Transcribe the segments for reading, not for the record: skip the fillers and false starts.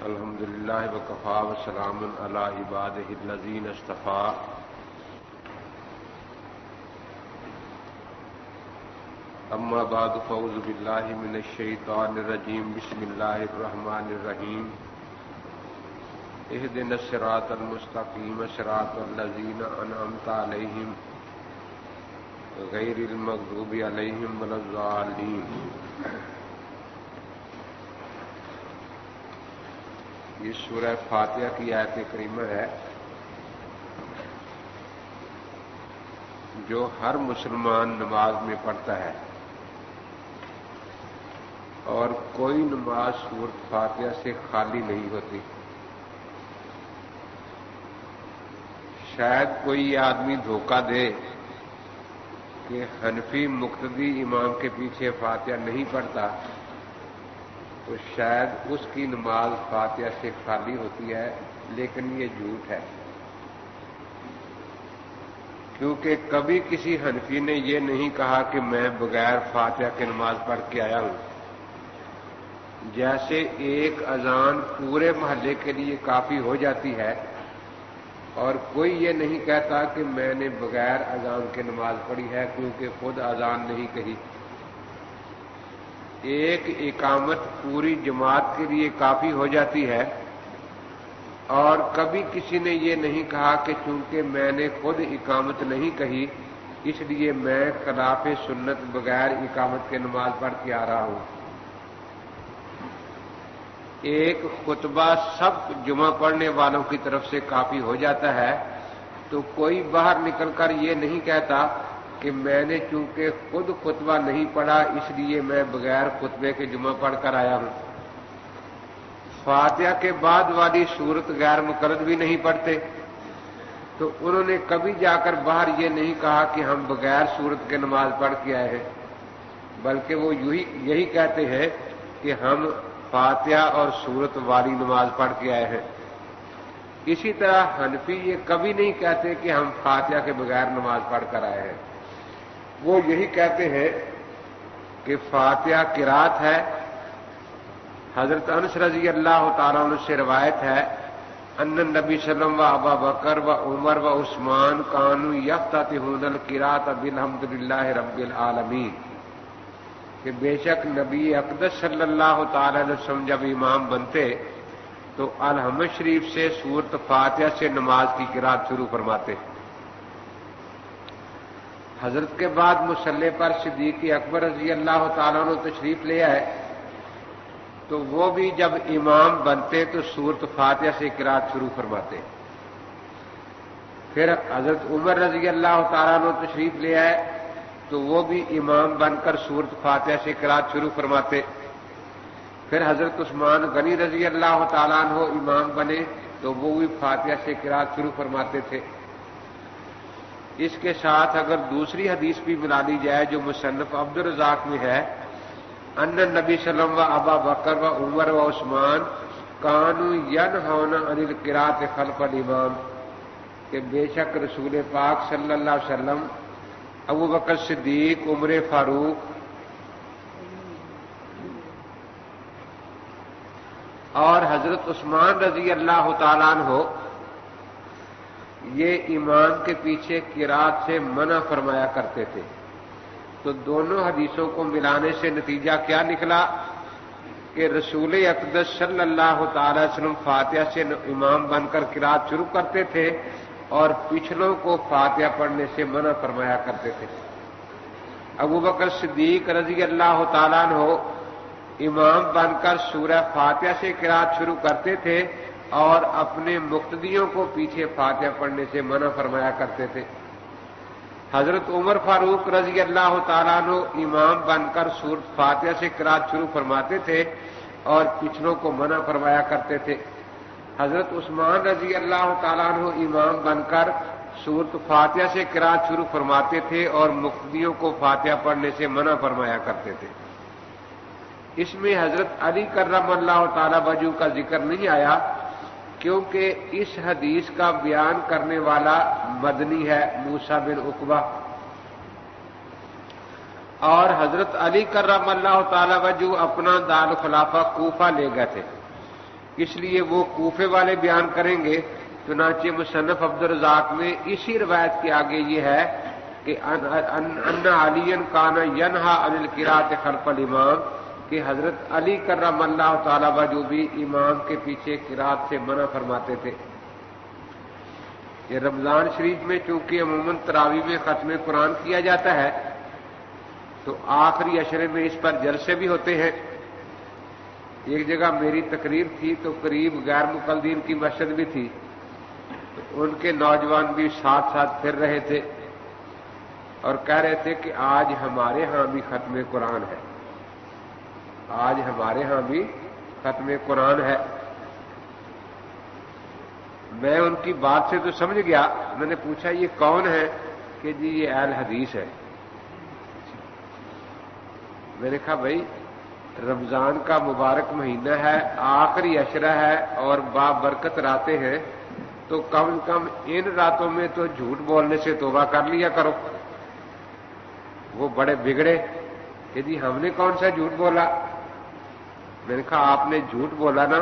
الحمدللہ وکفا وسلام علی عبادہ الذین اصطفیٰ. اما بعد فاعوذ باللہ من الشیطان الرجیم. بسم اللہ الرحمن الرحیم. اہدنا الصراط المستقیم صراط الذین انعمت علیہم غیر المغضوب علیہم ولا الضالین. یہ سورہ فاتحہ کی آیت کریمہ ہے جو ہر مسلمان نماز میں پڑھتا ہے، اور کوئی نماز سورۃ فاتحہ سے خالی نہیں ہوتی. شاید کوئی آدمی دھوکہ دے کہ حنفی مقتدی امام کے پیچھے فاتحہ نہیں پڑھتا تو شاید اس کی نماز فاتحہ سے خالی ہوتی ہے، لیکن یہ جھوٹ ہے، کیونکہ کبھی کسی حنفی نے یہ نہیں کہا کہ میں بغیر فاتحہ کے نماز پڑھ کے آیا ہوں. جیسے ایک اذان پورے محلے کے لیے کافی ہو جاتی ہے، اور کوئی یہ نہیں کہتا کہ میں نے بغیر اذان کے نماز پڑھی ہے کیونکہ خود اذان نہیں کہی. ایک اقامت پوری جماعت کے لیے کافی ہو جاتی ہے، اور کبھی کسی نے یہ نہیں کہا کہ چونکہ میں نے خود اقامت نہیں کہی اس لیے میں خلاف سنت بغیر اقامت کے نماز پڑھ کے آ رہا ہوں. ایک خطبہ سب جمعہ پڑھنے والوں کی طرف سے کافی ہو جاتا ہے تو کوئی باہر نکل کر یہ نہیں کہتا کہ میں نے چونکہ خود خطبہ نہیں پڑھا اس لیے میں بغیر خطبے کے جمعہ پڑھ کر آیا ہوں. فاتحہ کے بعد والی صورت غیر مقرد بھی نہیں پڑھتے تو انہوں نے کبھی جا کر باہر یہ نہیں کہا کہ ہم بغیر صورت کے نماز پڑھ کے آئے ہیں، بلکہ وہ یہی کہتے ہیں کہ ہم فاتحہ اور صورت والی نماز پڑھ کے آئے ہیں. اسی طرح حنفی یہ کبھی نہیں کہتے کہ ہم فاتحہ کے بغیر نماز پڑھ کر آئے ہیں. وہ یہی کہتے ہیں کہ فاتحہ قرات ہے. حضرت انس رضی اللہ تعالیٰ عنہ سے روایت ہے ان النبی صلی اللہ علیہ وسلم و ابا بکر و عمر و عثمان کانوا یفتتحون القراءۃ بالحمد للہ رب العالمین، کہ بے شک نبی اقدس صلی اللہ تعالی علیہ وسلم جب امام بنتے تو الحمد شریف سے سورۃ فاتحہ سے نماز کی قرات شروع فرماتے. حضرت کے بعد مصلی پر صدیق اکبر رضی اللہ تعالیٰ عنہ تشریف لے آئے تو وہ بھی جب امام بنتے تو سورۃ فاتحہ سے قرات شروع فرماتے. پھر حضرت عمر رضی اللہ تعالیٰ عنہ تشریف لے آئے تو وہ بھی امام بن کر سورۃ فاتحہ سے قرات شروع فرماتے. پھر حضرت عثمان غنی رضی اللہ تعالیٰ عنہ امام بنے تو وہ بھی فاتحہ سے قرات شروع فرماتے تھے. اس کے ساتھ اگر دوسری حدیث بھی ملا لی جائے جو مصنف عبد الرزاق میں ہے ان النبی صلی اللہ علیہ وسلم و ابا بکر و عمر و عثمان کانوا ینہون عن القراءۃ خلف الامام، کہ بے شک رسول پاک صلی اللہ علیہ وسلم، ابو بکر صدیق، عمر فاروق اور حضرت عثمان رضی اللہ تعالیٰ عنہ یہ امام کے پیچھے قرات سے منع فرمایا کرتے تھے. تو دونوں حدیثوں کو ملانے سے نتیجہ کیا نکلا کہ رسول اقدس صلی اللہ تعالی وسلم فاتحہ سے امام بن کر قرات شروع کرتے تھے اور پچھلوں کو فاتحہ پڑھنے سے منع فرمایا کرتے تھے. ابو بکر صدیق رضی اللہ تعالیٰ عنہ امام بن کر سورہ فاتحہ سے قرات شروع کرتے تھے اور اپنے مقتدیوں کو پیچھے فاتحہ پڑھنے سے منع فرمایا کرتے تھے. حضرت عمر فاروق رضی اللہ تعالیٰ عنہ امام بن کر سورۃ فاتحہ سے قرات شروع فرماتے تھے اور پچھلوں کو منع فرمایا کرتے تھے. حضرت عثمان رضی اللہ تعالیٰ عنہ امام بن کر سورۃ فاتحہ سے قرات شروع فرماتے تھے اور مقتدیوں کو فاتحہ پڑھنے سے منع فرمایا کرتے تھے. اس میں حضرت علی کرم اللہ تعالی وجہ کا ذکر نہیں آیا کیونکہ اس حدیث کا بیان کرنے والا مدنی ہے موسیٰ بن عقبہ، اور حضرت علی کرم اللہ تعالی وجہ اپنا دار الخلافہ کوفہ لے گئے تھے. اس لیے وہ کوفے والے بیان کریں گے. چنانچہ مصنف عبدالرزاق میں اسی روایت کے آگے یہ ہے کہ ان علی کان ینہا عن القراءۃ خلف الامام، کہ حضرت علی کرم اللہ تعالی وجہ بھی امام کے پیچھے قراءت سے منع فرماتے تھے. یہ رمضان شریف میں چونکہ عموماً تراویح میں ختم قرآن کیا جاتا ہے تو آخری عشرے میں اس پر جلسے بھی ہوتے ہیں. ایک جگہ میری تقریر تھی تو قریب غیر مقلدین کی مسجد بھی تھی، تو ان کے نوجوان بھی ساتھ ساتھ پھر رہے تھے اور کہہ رہے تھے کہ آج ہمارے ہاں بھی ختم قرآن ہے، آج ہمارے ہاں بھی ختم قرآن ہے. میں ان کی بات سے تو سمجھ گیا. میں نے پوچھا یہ کون ہے؟ کہ جی یہ اہل حدیث ہے. میں نے کہا بھائی رمضان کا مبارک مہینہ ہے، آخری عشرہ ہے اور بابرکت راتیں ہیں، تو کم از کم ان راتوں میں تو جھوٹ بولنے سے توبہ کر لیا کرو. وہ بڑے بگڑے کہ جی ہم نے کون سا جھوٹ بولا. میں نے کہا آپ نے جھوٹ بولا نا،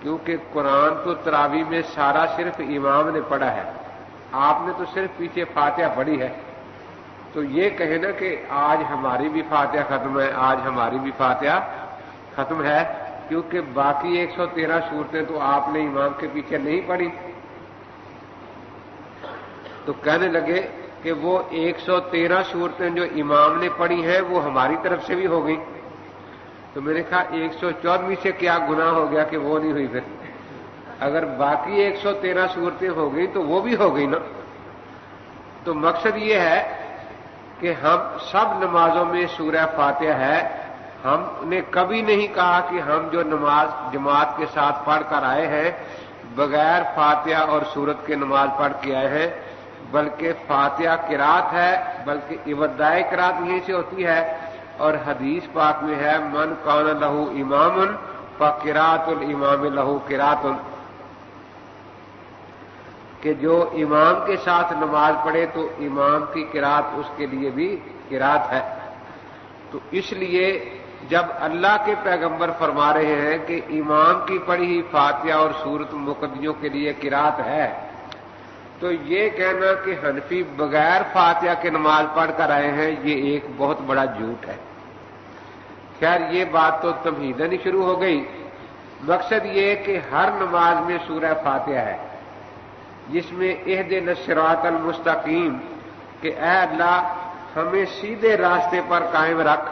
کیونکہ قرآن تو تراویح میں سارا صرف امام نے پڑھا ہے، آپ نے تو صرف پیچھے فاتحہ پڑھی ہے. تو یہ کہے نا کہ آج ہماری بھی فاتحہ ختم ہے، آج ہماری بھی فاتحہ ختم ہے، کیونکہ باقی 113 صورتیں تو آپ نے امام کے پیچھے نہیں پڑھی. تو کہنے لگے کہ وہ 113 صورتیں جو امام نے پڑھی ہیں وہ ہماری طرف سے بھی ہو گئی. تو میں نے کہا 114 سے کیا گناہ ہو گیا کہ وہ نہیں ہوئی؟ پھر اگر باقی 113 صورتیں ہو گئی تو وہ بھی ہو گئی نا. تو مقصد یہ ہے کہ ہم سب نمازوں میں سورہ فاتحہ ہے. ہم نے کبھی نہیں کہا کہ ہم جو نماز جماعت کے ساتھ پڑھ کر آئے ہیں بغیر فاتحہ اور سورت کے نماز پڑھ کے آئے ہیں، بلکہ فاتحہ قرات ہے، بلکہ ابتدائی قرات یہیں سے ہوتی ہے. اور حدیث پاک میں ہے من کان لہ امام فقراۃ الامام لہ قرات، کہ جو امام کے ساتھ نماز پڑھے تو امام کی قرات اس کے لیے بھی قرات ہے. تو اس لیے جب اللہ کے پیغمبر فرما رہے ہیں کہ امام کی پڑھی ہوئی فاتحہ اور سورت مقتدیوں کے لیے قرات ہے، تو یہ کہنا کہ حنفی بغیر فاتحہ کے نماز پڑھ کر آئے ہیں یہ ایک بہت بڑا جھوٹ ہے. خیر یہ بات تو تمہیدن ہی شروع ہو گئی. مقصد یہ کہ ہر نماز میں سورہ فاتحہ ہے جس میں اہدنا الصراط المستقیم، کہ اے اللہ ہمیں سیدھے راستے پر قائم رکھ.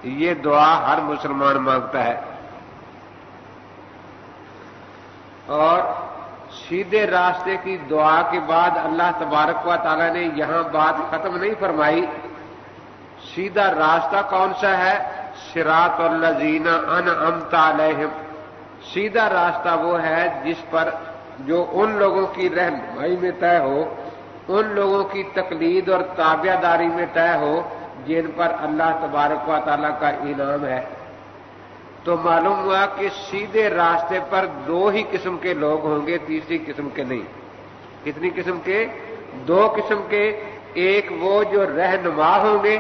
یہ دعا ہر مسلمان مانگتا ہے. اور سیدھے راستے کی دعا کے بعد اللہ تبارک و تعالی نے یہاں بات ختم نہیں فرمائی. سیدھا راستہ کون سا ہے؟ صراط الذین انعمت علیہم. سیدھا راستہ وہ ہے جس پر جو ان لوگوں کی رہنمائی میں طے ہو، ان لوگوں کی تقلید اور تابع داری میں طے ہو جن پر اللہ تبارک و تعالیٰ کا انعام ہے. تو معلوم ہوا کہ سیدھے راستے پر دو ہی قسم کے لوگ ہوں گے، تیسری قسم کے نہیں. کتنی قسم کے؟ دو قسم کے. ایک وہ جو رہنما ہوں گے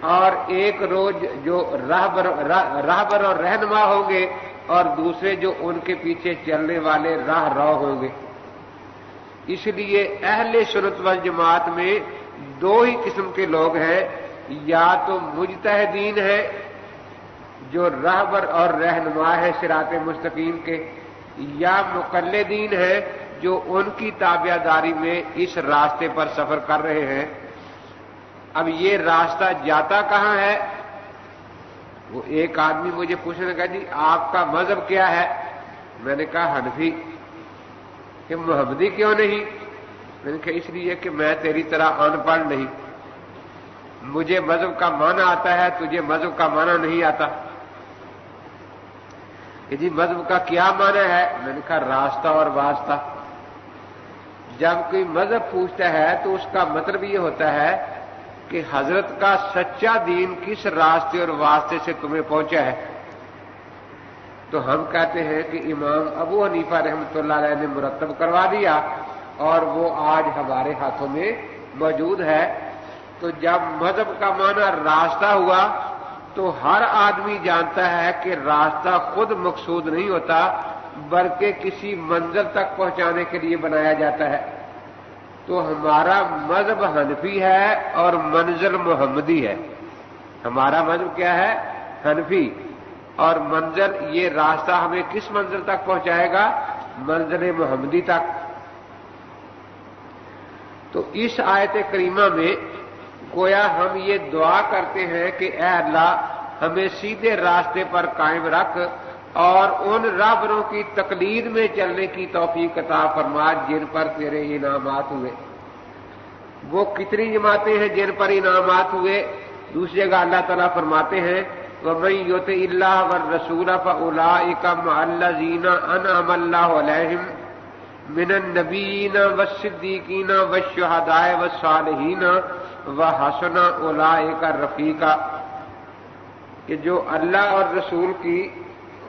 اور ایک روز جو راہبر اور رہنما ہوں گے، اور دوسرے جو ان کے پیچھے چلنے والے راہ رو ہوں گے. اس لیے اہل سنت والجماعت میں دو ہی قسم کے لوگ ہیں، یا تو مجتہدین ہیں جو راہبر اور رہنما ہے صراط مستقیم کے، یا مقلدین ہیں جو ان کی تابع داری میں اس راستے پر سفر کر رہے ہیں. اب یہ راستہ جاتا کہاں ہے؟ وہ ایک آدمی مجھے پوچھنے لگا جی آپ کا مذہب کیا ہے؟ میں نے کہا حنفی. کہ محمدی کیوں نہیں؟ میں نے کہا اس لیے کہ میں تیری طرح ان پڑھ نہیں، مجھے مذہب کا معنی آتا ہے، تجھے مذہب کا معنی نہیں آتا. کہ جی مذہب کا کیا معنی ہے؟ میں نے کہا راستہ اور واسطہ. جب کوئی مذہب پوچھتا ہے تو اس کا مطلب یہ ہوتا ہے کہ حضرت کا سچا دین کس راستے اور واسطے سے تمہیں پہنچا ہے. تو ہم کہتے ہیں کہ امام ابو حنیفہ رحمۃ اللہ علیہ نے مرتب کروا دیا اور وہ آج ہمارے ہاتھوں میں موجود ہے. تو جب مذہب کا معنی راستہ ہوا تو ہر آدمی جانتا ہے کہ راستہ خود مقصود نہیں ہوتا بلکہ کسی منزل تک پہنچانے کے لیے بنایا جاتا ہے۔ تو ہمارا مذہب حنفی ہے اور منزل محمدی ہے۔ ہمارا مذہب کیا ہے؟ حنفی، اور منزل، یہ راستہ ہمیں کس منزل تک پہنچائے گا؟ منزل محمدی تک۔ تو اس آیت کریمہ میں گویا ہم یہ دعا کرتے ہیں کہ اے اللہ ہمیں سیدھے راستے پر قائم رکھ اور ان رہبروں کی تقلید میں چلنے کی توفیق عطا فرما جن پر تیرے انعامات ہوئے۔ وہ کتنی جماعتیں ہیں جن پر انعامات ہوئے؟ دوسری جگہ اللہ تعالیٰ فرماتے ہیں وَمَن يُطِعِ اللَّهَ وَالرَّسُولَ فَأُولَٰئِكَ مَعَ الَّذِينَ أَنْعَمَ اللَّهُ عَلَيْهِم مِّنَ النَّبِيِّينَ وَالصِّدِّيقِينَ وَالشُّهَدَاءِ وَالصَّالِحِينَ وَحَسُنَ أُولَٰئِكَ رَفِیقًا، کہ جو اللہ اور رسول کی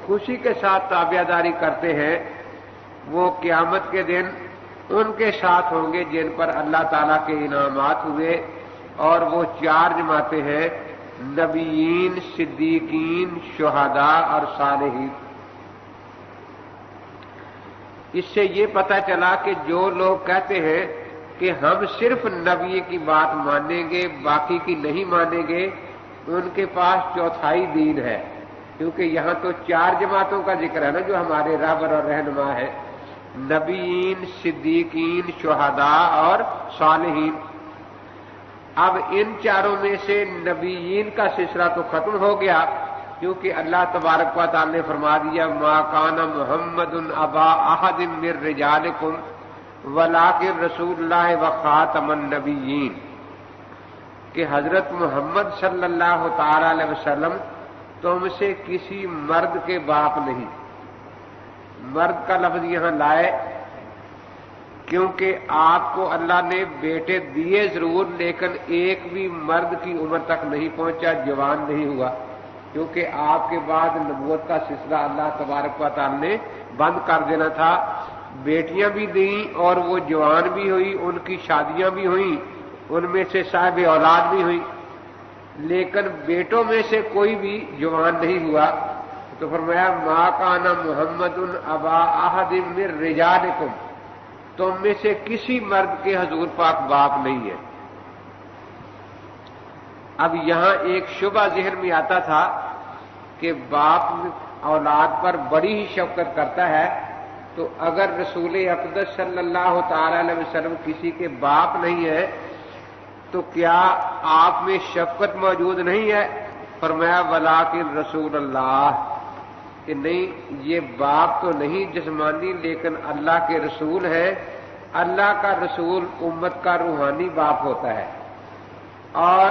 خوشی کے ساتھ تابعداری کرتے ہیں وہ قیامت کے دن ان کے ساتھ ہوں گے جن پر اللہ تعالیٰ کے انعامات ہوئے، اور وہ 4 جماعتیں ہیں: نبیین، صدیقین، شہداء اور صالحین۔ اس سے یہ پتہ چلا کہ جو لوگ کہتے ہیں کہ ہم صرف نبی کی بات مانیں گے باقی کی نہیں مانیں گے، ان کے پاس چوتھائی دین ہے، کیونکہ یہاں تو 4 جماعتوں کا ذکر ہے نا جو ہمارے رہبر اور رہنما ہے: نبیین، صدیقین، شہداء اور صالحین۔ اب ان 4 میں سے نبیین کا سلسلہ تو ختم ہو گیا، کیونکہ اللہ تبارک و تعالی نے فرما دیا ما کان محمد ابا احد من رجالکم ولکن رسول اللہ وخاتم النبیین، کہ حضرت محمد صلی اللہ تعالی علیہ وسلم تم سے کسی مرد کے باپ نہیں۔ مرد کا لفظ یہاں لائے کیونکہ آپ کو اللہ نے بیٹے دیے ضرور، لیکن ایک بھی مرد کی عمر تک نہیں پہنچا، جوان نہیں ہوا، کیونکہ آپ کے بعد نبوت کا سلسلہ اللہ تبارک و تعالی نے بند کر دینا تھا۔ بیٹیاں بھی دیں اور وہ جوان بھی ہوئی، ان کی شادیاں بھی ہوئیں، ان میں سے صاحب اولاد بھی ہوئی، لیکن بیٹوں میں سے کوئی بھی جوان نہیں ہوا۔ تو فرمایا ما کان محمد ابا احد من رجالکم، تم میں سے کسی مرد کے حضور پاک باپ نہیں ہے۔ اب یہاں ایک شبہ ذہن میں آتا تھا کہ باپ اولاد پر بڑی ہی شفقت کرتا ہے، تو اگر رسول اقدس صلی اللہ تعالی علیہ وسلم کسی کے باپ نہیں ہے تو کیا آپ میں شفقت موجود نہیں ہے؟ فرمایا ولیکن رسول اللہ، کہ نہیں، یہ باپ تو نہیں جسمانی لیکن اللہ کے رسول ہیں۔ اللہ کا رسول امت کا روحانی باپ ہوتا ہے، اور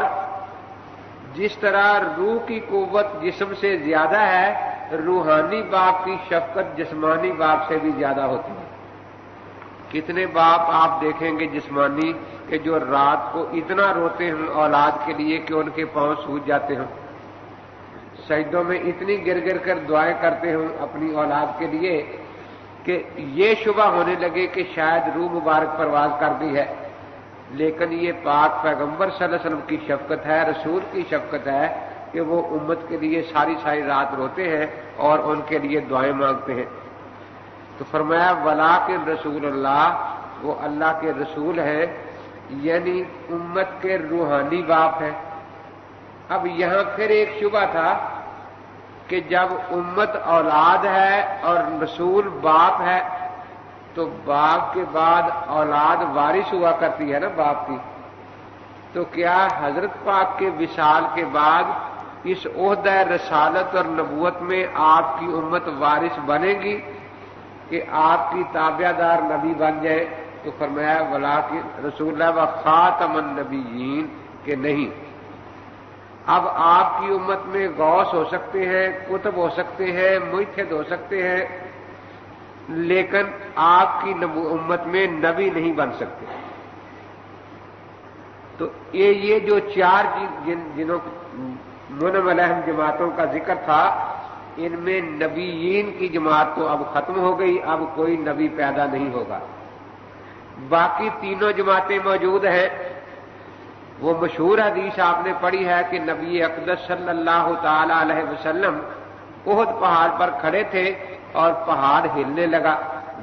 جس طرح روح کی قوت جسم سے زیادہ ہے، روحانی باپ کی شفقت جسمانی باپ سے بھی زیادہ ہوتی ہے۔ کتنے باپ آپ دیکھیں گے جسمانی کہ جو رات کو اتنا روتے ہیں اولاد کے لیے کہ ان کے پاؤں سوج جاتے ہیں، سجدوں میں اتنی گر گر کر دعائیں کرتے ہیں اپنی اولاد کے لیے کہ یہ شبہ ہونے لگے کہ شاید روح مبارک پرواز کر دی ہے، لیکن یہ پاک پیغمبر صلی اللہ علیہ وسلم کی شفقت ہے، رسول کی شفقت ہے کہ وہ امت کے لیے ساری ساری رات روتے ہیں اور ان کے لیے دعائیں مانگتے ہیں۔ تو فرمایا ولیکن رسول اللہ، وہ اللہ کے رسول ہیں، یعنی امت کے روحانی باپ ہیں۔ اب یہاں پھر ایک شبہ تھا کہ جب امت اولاد ہے اور رسول باپ ہے تو باپ کے بعد اولاد وارث ہوا کرتی ہے نا باپ کی، تو کیا حضرت پاک کے وصال کے بعد اس عہدہ رسالت اور نبوت میں آپ کی امت وارث بنے گی کہ آپ کی تابع دار نبی بن جائے؟ تو فرمایا ولیکن رسول اللہ و خاتم النبیین، کہ نہیں، اب آپ کی امت میں غوث ہو سکتے ہیں، قطب ہو سکتے ہیں، محتد ہو سکتے ہیں، لیکن آپ کی امت میں نبی نہیں بن سکتے۔ تو یہ جو 4 جنہوں منعم علیہم جماعتوں کا ذکر تھا، ان میں نبیین کی جماعت تو اب ختم ہو گئی، اب کوئی نبی پیدا نہیں ہوگا۔ باقی 3 جماعتیں موجود ہیں، وہ مشہور حدیث آپ نے پڑھی ہے کہ نبی اقدس صلی اللہ تعالی علیہ وسلم احد پہاڑ پر کھڑے تھے اور پہاڑ ہلنے لگا،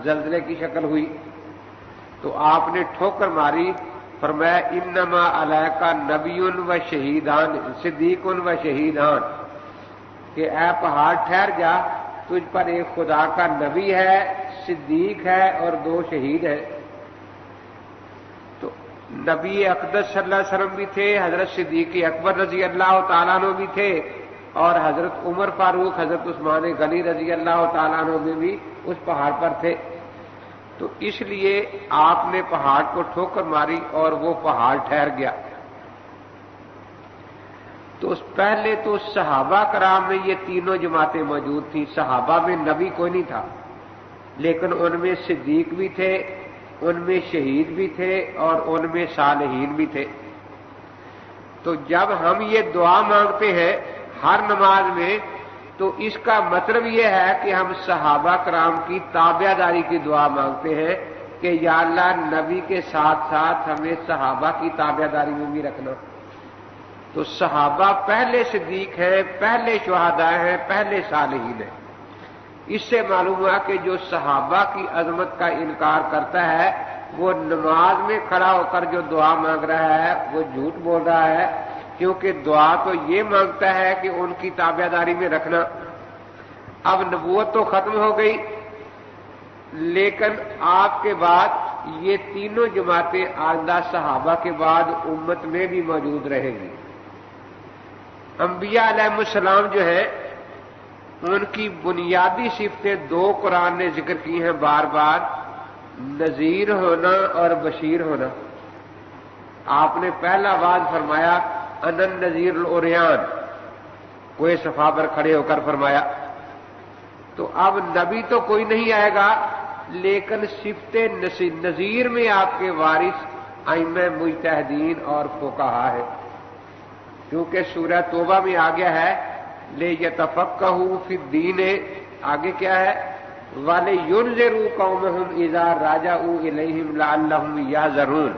زلزلے کی شکل ہوئی، تو آپ نے ٹھوکر ماری، فرمایا انما علیک نبی و شہیدان صدیق و شہیدان، کہ اے پہاڑ ٹھہر جا، تجھ پر ایک خدا کا نبی ہے، صدیق ہے اور 2 شہید ہیں۔ تو نبی اقدس صلی اللہ علیہ وسلم بھی تھے، حضرت صدیق اکبر رضی اللہ تعالیٰ عنہ بھی تھے، اور حضرت عمر فاروق، حضرت عثمان غنی رضی اللہ تعالیٰ عنہ بھی اس پہاڑ پر تھے۔ تو اس لیے آپ نے پہاڑ کو ٹھوکر ماری اور وہ پہاڑ ٹھہر گیا۔ تو پہلے تو صحابہ کرام میں یہ تینوں جماعتیں موجود تھیں، صحابہ میں نبی کوئی نہیں تھا، لیکن ان میں صدیق بھی تھے، ان میں شہید بھی تھے، اور ان میں صالحین بھی تھے۔ تو جب ہم یہ دعا مانگتے ہیں ہر نماز میں، تو اس کا مطلب یہ ہے کہ ہم صحابہ کرام کی تابع داری کی دعا مانگتے ہیں کہ یا اللہ نبی کے ساتھ ساتھ ہمیں صحابہ کی تابع داری میں بھی رکھنا۔ تو صحابہ پہلے صدیق ہیں، پہلے شہداء ہیں، پہلے صالحین ہیں۔ اس سے معلوم ہوا کہ جو صحابہ کی عظمت کا انکار کرتا ہے وہ نماز میں کھڑا ہو کر جو دعا مانگ رہا ہے وہ جھوٹ بول رہا ہے، کیونکہ دعا تو یہ مانگتا ہے کہ ان کی تابع داری میں رکھنا۔ اب نبوت تو ختم ہو گئی، لیکن آپ کے بعد یہ تینوں جماعتیں آئندہ صحابہ کے بعد امت میں بھی موجود رہیں گی۔ انبیاء علیہ السلام جو ہے ان کی بنیادی صفتیں 2 قرآن نے ذکر کی ہیں بار بار، نذیر ہونا اور بشیر ہونا۔ آپ نے پہلا وعد فرمایا انا النذیر العریان، کوئی صفا پر کھڑے ہو کر فرمایا۔ تو اب نبی تو کوئی نہیں آئے گا، لیکن صفت نذیر میں آپ کے وارث ائمہ مجتہدین اور فقہا ہے، کیونکہ سورہ توبہ میں آ گیا ہے لِیَتَفَقَّهُوا فِی الدِّینِ، آگے کیا ہے وَلِيُنذِرُوا قَوْمَهُمْ اِذَا رَجَعُوا إِلَیْہِمْ لَعَلَّهُمْ یَحْذَرُونَ۔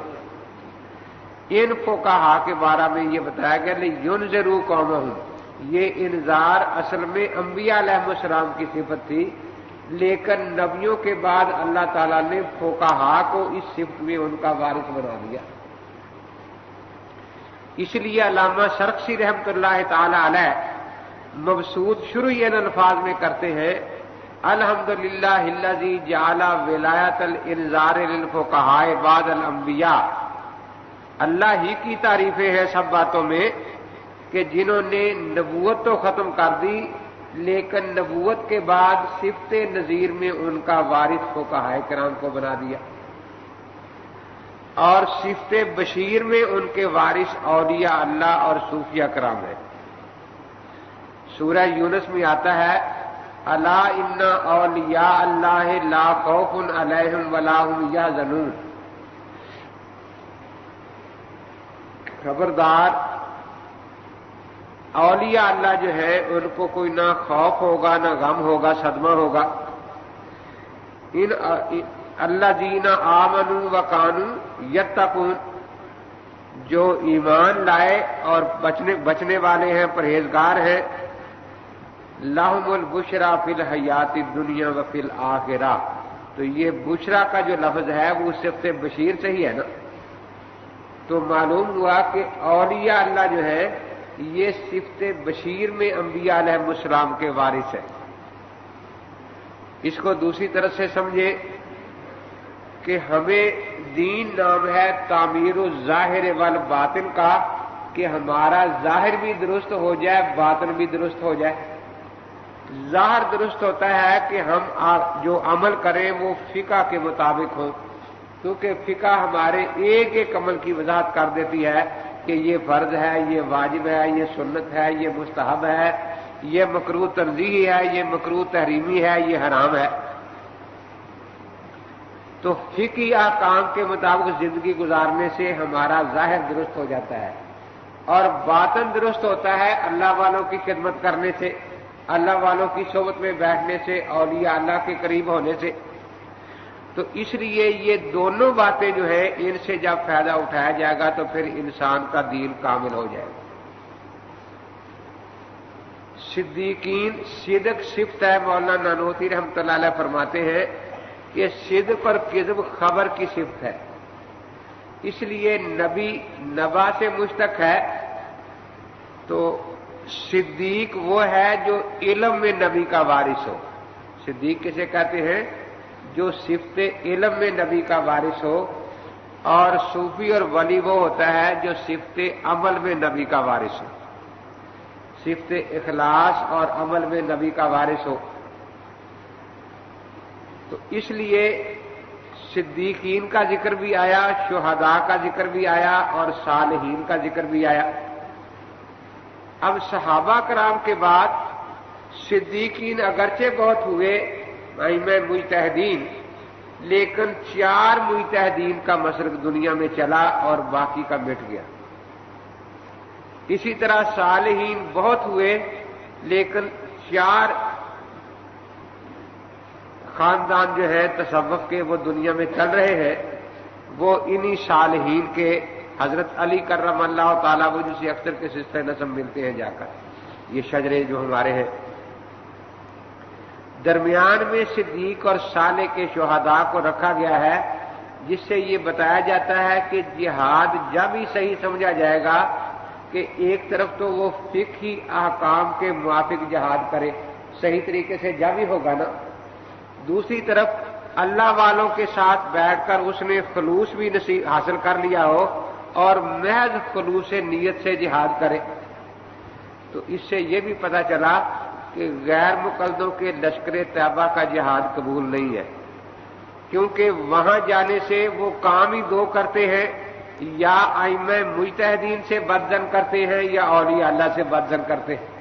ان فقہا کے بارے میں یہ بتایا گیا لِیُنذِرُوا قَوْمَهُمْ، یہ انذار اصل میں انبیاء علیہ السلام کی صفت تھی، لیکن نبیوں کے بعد اللہ تعالیٰ نے فقہا کو اس صفت میں ان کا وارث بنا دیا۔ اس لیے علامہ سرخسی رحمۃ اللہ تعالی علیہ مبسوط شروع ان الفاظ میں کرتے ہیں الحمدللہ الذی جعل ولایت الانذار للفقہاء بعد الانبیاء، اللہ ہی کی تعریفیں ہیں سب باتوں میں کہ جنہوں نے نبوت تو ختم کر دی، لیکن نبوت کے بعد صفت نذیر میں ان کا وارث فقہاء کرام کو بنا دیا، اور صفت بشیر میں ان کے وارث اولیاء اللہ اور صوفیاء کرام ہیں۔ سورہ یونس میں آتا ہے الا ان اولیاء اللہ لا خوف علیہم ولا هم یحزنون، خبردار اولیاء اللہ جو ہے ان کو کوئی نہ خوف ہوگا نہ غم ہوگا، صدمہ ہوگا۔ ان الذین آمنوا وکانوا یتقون، جو ایمان لائے اور بچنے والے ہیں، پرہیزگار ہیں، لہم البشری فی الحیات الدنیا وفی الآخرہ۔ تو یہ بشرا کا جو لفظ ہے وہ صفت بشیر سے ہی ہے نا، تو معلوم ہوا کہ اولیاء اللہ جو ہے یہ صفت بشیر میں انبیاء علیہ السلام کے وارث ہے۔ اس کو دوسری طرح سے سمجھے کہ ہمیں دین نام ہے تعمیر الظاہر والباطن کا، کہ ہمارا ظاہر بھی درست ہو جائے، باطن بھی درست ہو جائے۔ ظاہر درست ہوتا ہے کہ ہم جو عمل کریں وہ فقہ کے مطابق ہوں، کیونکہ فقہ ہمارے ایک ایک عمل کی وضاحت کر دیتی ہے کہ یہ فرض ہے، یہ واجب ہے، یہ سنت ہے، یہ مستحب ہے، یہ مکروہ تنزیہی ہے، یہ مکروہ تحریمی ہے، یہ حرام ہے۔ تو فقہی احکام کے مطابق زندگی گزارنے سے ہمارا ظاہر درست ہو جاتا ہے، اور باطن درست ہوتا ہے اللہ والوں کی خدمت کرنے سے، اللہ والوں کی صحبت میں بیٹھنے سے، اولیاء اللہ کے قریب ہونے سے۔ تو اس لیے یہ دونوں باتیں جو ہے ان سے جب فائدہ اٹھایا جائے گا تو پھر انسان کا دین کامل ہو جائے گا۔ صدیقین صدق صفت ہے، مولانا نانوتوی رحمۃ اللہ علیہ فرماتے ہیں کہ صدق اور کذب خبر کی صفت ہے، اس لیے نبی نبا سے مشتق ہے، تو صدیق وہ ہے جو علم میں نبی کا وارث ہو۔ صدیق کسے کہتے ہیں؟ جو صفت علم میں نبی کا وارث ہو، اور صوفی اور ولی وہ ہوتا ہے جو صفت عمل میں نبی کا وارث ہو، صفت اخلاص اور عمل میں نبی کا وارث ہو۔ تو اس لیے صدیقین کا ذکر بھی آیا، شہداء کا ذکر بھی آیا، اور صالحین کا ذکر بھی آیا۔ اب صحابہ کرام کے بعد صدیقین اگرچہ بہت ہوئے ائمہ مجتہدین، لیکن 4 مجتہدین کا مسلک دنیا میں چلا اور باقی کا مٹ گیا۔ اسی طرح صالحین بہت ہوئے، لیکن 4 خاندان جو ہے تصوف کے وہ دنیا میں چل رہے ہیں، وہ انہی صالحین کے حضرت علی کرم اللہ تعالیٰ وہ جسے اکثر کے سلسلہ نسب ملتے ہیں جا کر، یہ شجرے جو ہمارے ہیں۔ درمیان میں صدیق اور صالح کے شہداء کو رکھا گیا ہے، جس سے یہ بتایا جاتا ہے کہ جہاد جب ہی صحیح سمجھا جائے گا کہ ایک طرف تو وہ فقہی احکام کے موافق جہاد کرے، صحیح طریقے سے جب ہی ہوگا نا، دوسری طرف اللہ والوں کے ساتھ بیٹھ کر اس نے خلوص بھی نصیب حاصل کر لیا ہو اور محض خلوص نیت سے جہاد کرے، تو اس سے یہ بھی پتہ چلا کہ غیر مقلدوں کے لشکر طیبہ کا جہاد قبول نہیں ہے، کیونکہ وہاں جانے سے وہ کام ہی 2 کرتے ہیں، یا ائمہ مجتہدین سے بدزن کرتے ہیں یا اولیاء اللہ سے بدزن کرتے ہیں۔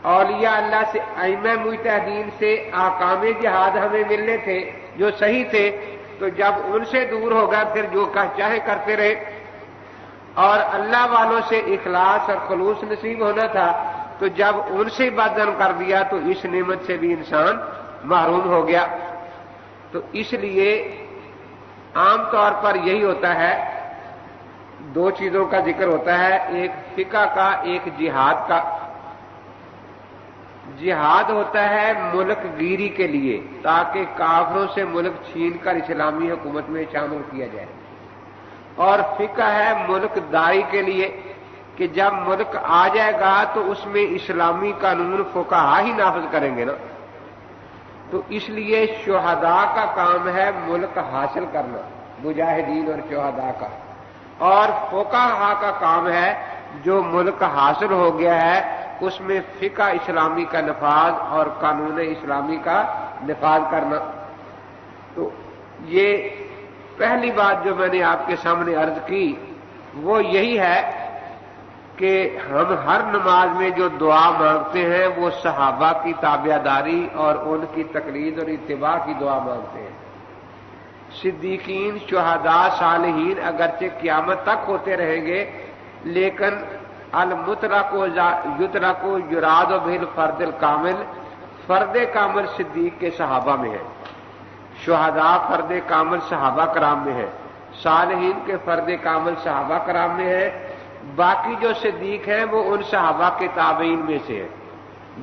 اولیاء اللہ سے ائمہ مجتہدین سے احکام جہاد ہمیں ملنے تھے جو صحیح تھے، تو جب ان سے دور ہو گیا پھر جو چاہے کرتے رہے، اور اللہ والوں سے اخلاص اور خلوص نصیب ہونا تھا، تو جب ان سے بدزن کر دیا تو اس نعمت سے بھی انسان محروم ہو گیا۔ تو اس لیے عام طور پر یہی ہوتا ہے، 2 چیزوں کا ذکر ہوتا ہے، ایک فقہ کا، ایک جہاد کا۔ جہاد ہوتا ہے ملک گیری کے لیے، تاکہ کافروں سے ملک چھین کر اسلامی حکومت میں شامل کیا جائے، اور فقہ ہے ملک داری کے لیے، کہ جب ملک آ جائے گا تو اس میں اسلامی قانون فقہا ہی نافذ کریں گے نا۔ تو اس لیے شہداء کا کام ہے ملک حاصل کرنا، مجاہدین اور شہداء کا، اور فقہا کا کام ہے جو ملک حاصل ہو گیا ہے اس میں فقہ اسلامی کا نفاذ اور قانون اسلامی کا نفاذ کرنا۔ تو یہ پہلی بات جو میں نے آپ کے سامنے عرض کی وہ یہی ہے کہ ہم ہر نماز میں جو دعا مانگتے ہیں وہ صحابہ کی تابعداری اور ان کی تقلید اور اتباع کی دعا مانگتے ہیں۔ صدیقین، شہداء، صالحین اگرچہ قیامت تک ہوتے رہیں گے، لیکن المطلق یطلق یراد بالفرد الکامل، فرد کامل صدیق کے صحابہ میں ہے، شہداء فرد کامل صحابہ کرام میں ہے، صالحین کے فرد کامل صحابہ کرام میں ہے، باقی جو صدیق ہیں وہ ان صحابہ کے تابعین میں سے ہیں،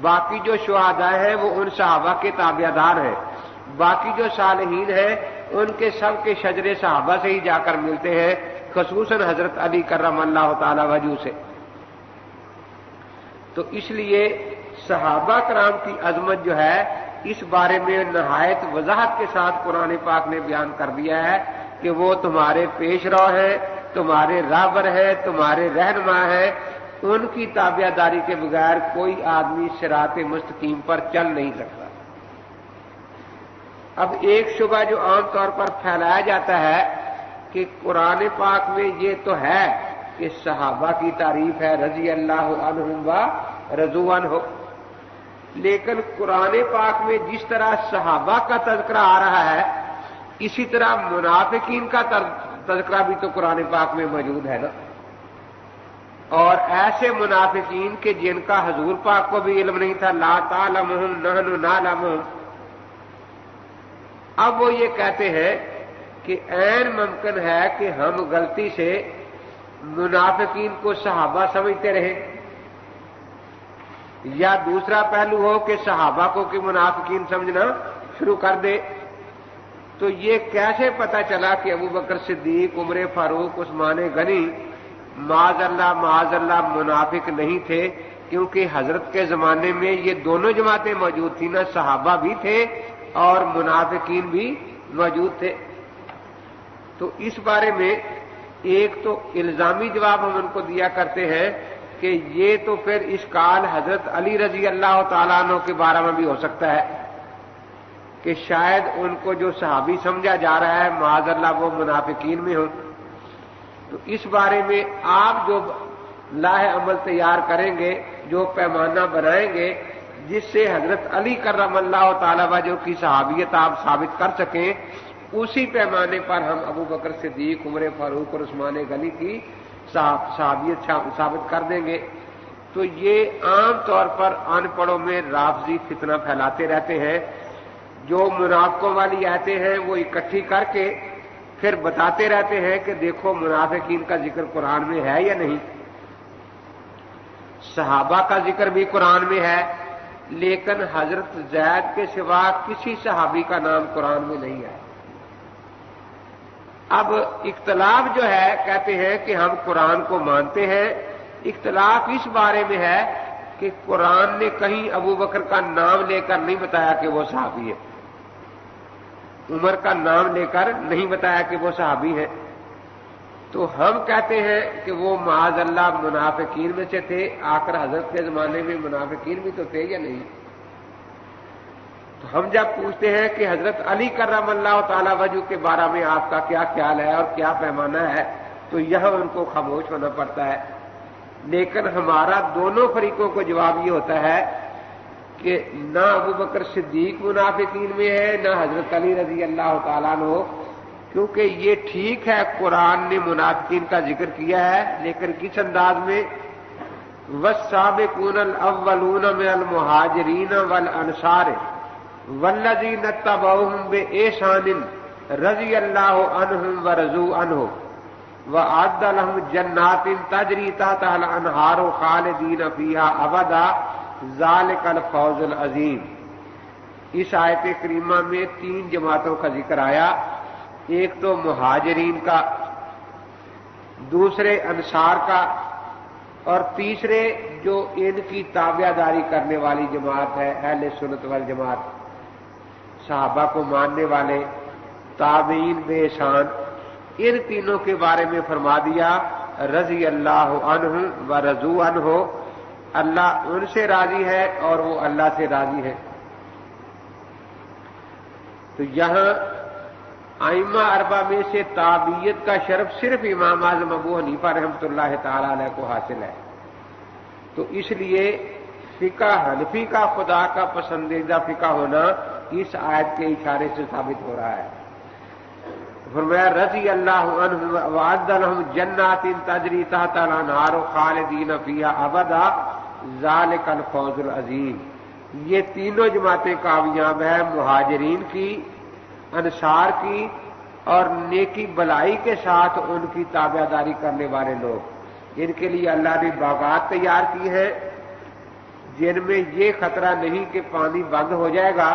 باقی جو شہداء ہیں وہ ان صحابہ کے تابعدار ہیں، باقی جو صالحین ہیں ان کے سب کے شجرے صحابہ سے ہی جا کر ملتے ہیں، خصوصاً حضرت علی کرم اللہ تعالی وجہ سے۔ تو اس لیے صحابہ کرام کی عظمت جو ہے اس بارے میں نہایت وضاحت کے ساتھ قرآن پاک نے بیان کر دیا ہے کہ وہ تمہارے پیش رو ہیں، تمہارے راہبر ہیں، تمہارے رہنما ہیں، ان کی تابعداری کے بغیر کوئی آدمی صراط مستقیم پر چل نہیں سکتا۔ اب ایک شبہ جو عام طور پر پھیلایا جاتا ہے کہ قرآن پاک میں یہ تو ہے کہ صحابہ کی تعریف ہے رضی اللہ عنہم و رضوا عنہ، لیکن قرآن پاک میں جس طرح صحابہ کا تذکرہ آ رہا ہے اسی طرح منافقین کا تذکرہ بھی تو قرآن پاک میں موجود ہے نا، اور ایسے منافقین کے جن کا حضور پاک کو بھی علم نہیں تھا، لا تعلمہم نحن نعلمہم، اب وہ یہ کہتے ہیں کہ عین ممکن ہے کہ ہم غلطی سے منافقین کو صحابہ سمجھتے رہے، یا دوسرا پہلو ہو کہ صحابہ کو کہ منافقین سمجھنا شروع کر دے۔ تو یہ کیسے پتہ چلا کہ ابو بکر صدیق، عمر فاروق، عثمان غنی معاذ اللہ منافق نہیں تھے؟ کیونکہ حضرت کے زمانے میں یہ دونوں جماعتیں موجود تھیں، نہ صحابہ بھی تھے اور منافقین بھی موجود تھے۔ تو اس بارے میں ایک تو الزامی جواب ہم ان کو دیا کرتے ہیں کہ یہ تو پھر اشکال حضرت علی رضی اللہ تعالیٰ عنہ کے بارے میں بھی ہو سکتا ہے کہ شاید ان کو جو صحابی سمجھا جا رہا ہے معاذ اللہ وہ منافقین میں ہوں۔ تو اس بارے میں آپ جو لاہ عمل تیار کریں گے، جو پیمانہ بنائیں گے جس سے حضرت علی کرم اللہ تعالیٰ وجہ کی صحابیت آپ ثابت کر سکیں، اسی پیمانے پر ہم ابو بکر صدیق، عمر فاروق اور عثمان غنی کی صحابیت ثابت کر دیں گے۔ تو یہ عام طور پر ان پڑھوں میں رافضی فتنہ پھیلاتے رہتے ہیں، جو منافقوں والی آیتیں ہیں وہ اکٹھی کر کے پھر بتاتے رہتے ہیں کہ دیکھو منافقین کا ذکر قرآن میں ہے یا نہیں۔ صحابہ کا ذکر بھی قرآن میں ہے، لیکن حضرت زید کے سوا کسی صحابی کا نام قرآن میں نہیں ہے۔ اب اختلاف جو ہے، کہتے ہیں کہ ہم قرآن کو مانتے ہیں، اختلاف اس بارے میں ہے کہ قرآن نے کہیں ابو بکر کا نام لے کر نہیں بتایا کہ وہ صحابی ہے، عمر کا نام لے کر نہیں بتایا کہ وہ صحابی ہے۔ تو ہم کہتے ہیں کہ وہ معاذ اللہ منافقین میں سے تھے، آخر حضرت کے زمانے میں منافقین بھی تو تھے یا نہیں؟ تو ہم جب پوچھتے ہیں کہ حضرت علی کرم اللہ تعالی وجہ کے بارے میں آپ کا کیا خیال ہے اور کیا پیمانہ ہے، تو یہاں ان کو خاموش ہونا پڑتا ہے۔ لیکن ہمارا دونوں فریقوں کو جواب یہ ہوتا ہے کہ نہ ابو بکر صدیق منافقین میں ہے، نہ حضرت علی رضی اللہ تعالیٰ عنہ، کیونکہ یہ ٹھیک ہے قرآن نے منافقین کا ذکر کیا ہے، لیکن کس انداز میں؟ والسابقون الاولون من المہاجرین والانصار والذین اتبعوہم بإحسان رضی اللہ عنہم ورضوا عنہ وأعد لهم جنات تجری تحتها الانہار خالدین فیہا ابدا ذالک الفوز العظیم۔ اس آیت کریمہ میں 3 جماعتوں کا ذکر آیا، ایک تو مہاجرین کا، دوسرے انصار کا، اور تیسرے جو ان کی تابع داری کرنے والی جماعت ہے اہل سنت والجماعت، صحابہ کو ماننے والے، تابعین بے احسان، ان تینوں کے بارے میں فرما دیا رضی اللہ عنہ و رضوا عنہ، اللہ ان سے راضی ہے اور وہ اللہ سے راضی ہے۔ تو یہاں ائمہ اربعہ میں سے تابعیت کا شرف صرف امام اعظم ابو حنیفہ رحمۃ اللہ تعالی علیہ کو حاصل ہے۔ تو اس لیے فقہ حنفی کا خدا کا پسندیدہ فقہ ہونا اس آیت کے اشارے سے ثابت ہو رہا ہے۔ فرمایا رضی اللہ عنہ وعد لهم جنات تجری تحتها الانہار خالدین فیہا ابدا ذالک الفوز العظیم۔ یہ تینوں جماعتیں کامیاب ہیں، مہاجرین کی، انصار کی اور نیکی بلائی کے ساتھ ان کی تابع داری کرنے والے لوگ۔ ان کے لیے اللہ نے باغات تیار کی ہیں جن میں یہ خطرہ نہیں کہ پانی بند ہو جائے گا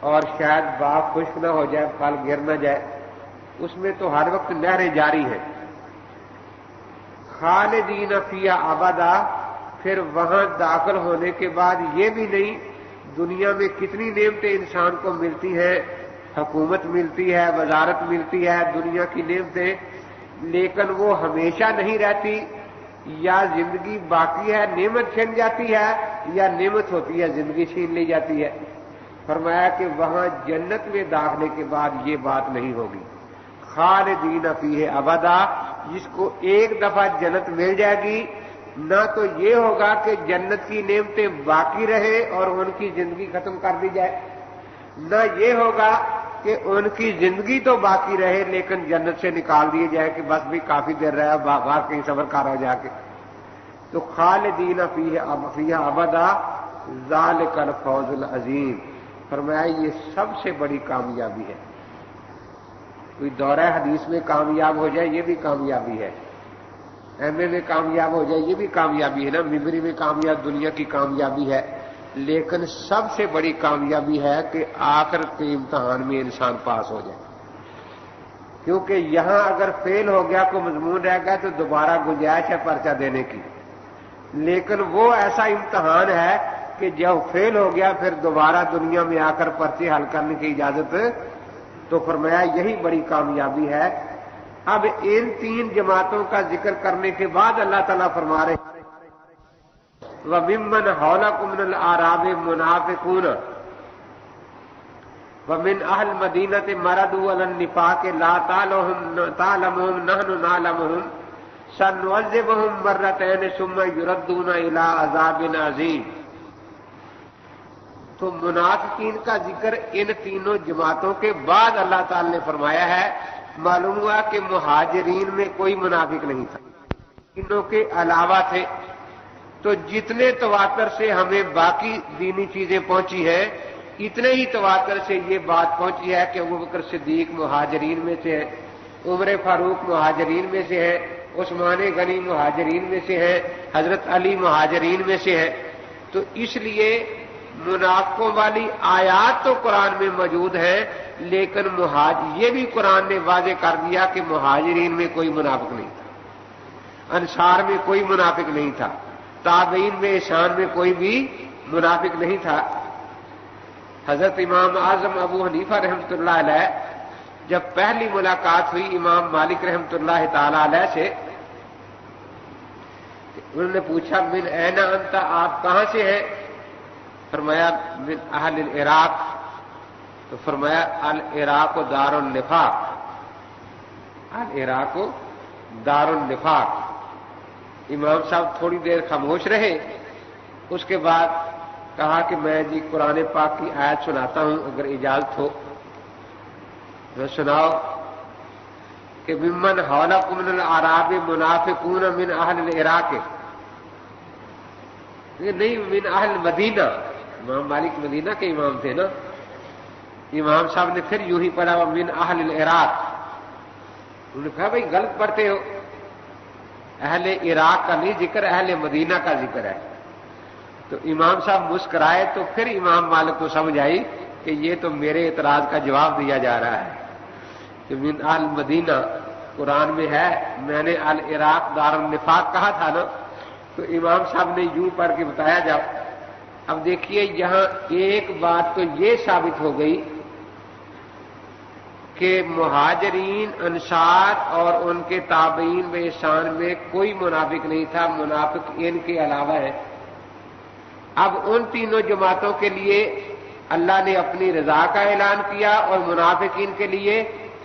اور شاید باغ خشک نہ ہو جائے، پھل گر نہ جائے، اس میں تو ہر وقت نہریں جاری ہیں۔ خالدین فیہا ابدا، پھر وہاں داخل ہونے کے بعد یہ بھی نہیں، دنیا میں کتنی نعمتیں انسان کو ملتی ہیں، حکومت ملتی ہے، وزارت ملتی ہے، دنیا کی نعمتیں، لیکن وہ ہمیشہ نہیں رہتی، یا زندگی باقی ہے نعمت چھن جاتی ہے، یا نعمت ہوتی ہے زندگی چھین لی جاتی ہے۔ فرمایا کہ وہاں جنت میں داخلے کے بعد یہ بات نہیں ہوگی، خالدین فیہ ابدا، جس کو ایک دفعہ جنت مل جائے گی، نہ تو یہ ہوگا کہ جنت کی نعمتیں باقی رہے اور ان کی زندگی ختم کر دی جائے، نہ یہ ہوگا کہ ان کی زندگی تو باقی رہے لیکن جنت سے نکال دیے جائے کہ بس بھی کافی دیر رہا، باہر کہیں سفر کر ہو جا کے۔ تو خالدین فیہ ابدا ذالک الفوز العظیم، فرمایا یہ سب سے بڑی کامیابی ہے. کوئی دورہ حدیث میں کامیاب ہو جائے یہ بھی کامیابی ہے, ایم اے میں کامیاب ہو جائے یہ بھی کامیابی ہے نا, ممبری میں کامیاب دنیا کی کامیابی ہے, لیکن سب سے بڑی کامیابی ہے کہ آخرت کے امتحان میں انسان پاس ہو جائے. کیونکہ یہاں اگر فیل ہو گیا کوئی مضمون رہ گیا تو دوبارہ گنجائش ہے پرچہ دینے کی, لیکن وہ ایسا امتحان ہے کہ جب فیل ہو گیا پھر دوبارہ دنیا میں آ کر پرچے حل کرنے کی اجازت, تو فرمایا یہی بڑی کامیابی ہے. اب ان 3 جماعتوں کا ذکر کرنے کے بعد اللہ تعالیٰ فرما رہے وَمِمَّنْ حَوْلَكُمْ مِنَ الْأَعْرَابِ مُنَافِقُونَ وَمِنْ أَهْلِ الْمَدِينَةِ مَرَدُوا عَلَى النِّفَاقِ لَا تَعْلَمُهُمْ نَحْنُ نَعْلَمُهُمْ سَنُعَذِّبُهُمْ مَرَّتَيْنِ ثُمَّ يُرَدُّونَ إِلَىٰ عَذَابٍ عَظِيمٍ. تو منافقین کا ذکر ان تینوں جماعتوں کے بعد اللہ تعالی نے فرمایا ہے. معلوم ہوا کہ مہاجرین میں کوئی منافق نہیں تھا, انوں کے علاوہ تھے. تو جتنے تواتر سے ہمیں باقی دینی چیزیں پہنچی ہیں اتنے ہی تواتر سے یہ بات پہنچی ہے کہ ابوبکر صدیق مہاجرین میں سے ہے, عمر فاروق مہاجرین میں سے ہے, عثمان غنی مہاجرین میں سے ہے, حضرت علی مہاجرین میں سے ہے. تو اس لیے منافقوں والی آیات تو قرآن میں موجود ہیں, لیکن یہ بھی قرآن نے واضح کر دیا کہ مہاجرین میں کوئی منافق نہیں تھا, انصار میں کوئی منافق نہیں تھا, تابعین میں احسان میں کوئی بھی منافق نہیں تھا. حضرت امام اعظم ابو حنیفہ رحمۃ اللہ علیہ جب پہلی ملاقات ہوئی امام مالک رحمۃ اللہ تعالی علیہ سے, انہوں نے پوچھا من این انت, آپ کہاں سے ہیں؟ فرمایا من اہل العراق. تو فرمایا العراق دار النفاق, العراق دار النفاق. امام صاحب تھوڑی دیر خاموش رہے, اس کے بعد کہا کہ میں جی قرآن پاک کی آیت سناتا ہوں اگر اجازت ہو. میں سناؤ کہ ممن حولکم من الاعراب منافقون من اہل العراق, نہیں من اہل مدینہ. امام مالک مدینہ کے امام تھے نا. امام صاحب نے پھر یوں ہی پڑھا من اہل العراق. انہوں نے کہا بھائی غلط پڑھتے ہو, اہل عراق کا نہیں ذکر, اہل مدینہ کا ذکر ہے. تو امام صاحب مسکرائے تو پھر امام مالک کو سمجھ آئی کہ یہ تو میرے اعتراض کا جواب دیا جا رہا ہے کہ من اہل مدینہ قرآن میں ہے, میں نے العراق دار النفاق کہا تھا نا. تو امام صاحب نے یوں پڑھ کے بتایا. جب اب دیکھیے یہاں ایک بات تو یہ ثابت ہو گئی کہ مہاجرین انصار اور ان کے تابعین میں احسان میں کوئی منافق نہیں تھا, منافق ان کے علاوہ ہے. اب ان تینوں جماعتوں کے لیے اللہ نے اپنی رضا کا اعلان کیا اور منافقین کے لیے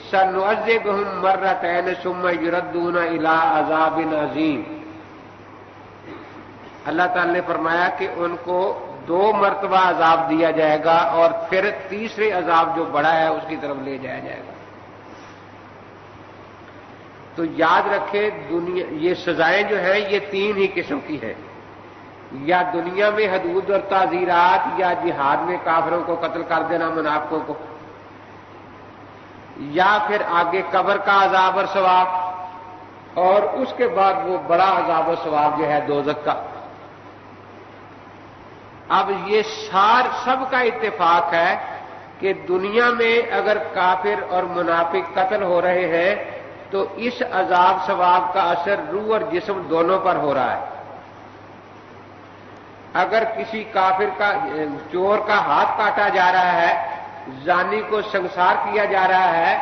سنعذبہم مرتین ثم یردون الی عذاب عظیم. اللہ تعالی نے فرمایا کہ ان کو 2 مرتبہ عذاب دیا جائے گا اور پھر تیسرے عذاب جو بڑا ہے اس کی طرف لے جایا جائے گا. تو یاد رکھے دنیا یہ سزائیں جو ہیں یہ 3 ہی قسم کی ہیں, یا دنیا میں حدود اور تعزیرات, یا جہاد میں کافروں کو قتل کر دینا منافقوں کو, یا پھر آگے قبر کا عذاب اور ثواب, اور اس کے بعد وہ بڑا عذاب و ثواب جو ہے دوزخ کا. اب یہ سب کا اتفاق ہے کہ دنیا میں اگر کافر اور منافق قتل ہو رہے ہیں تو اس عذاب ثواب کا اثر روح اور جسم دونوں پر ہو رہا ہے. اگر کسی کافر کا چور کا ہاتھ کاٹا جا رہا ہے, زانی کو سنسار کیا جا رہا ہے,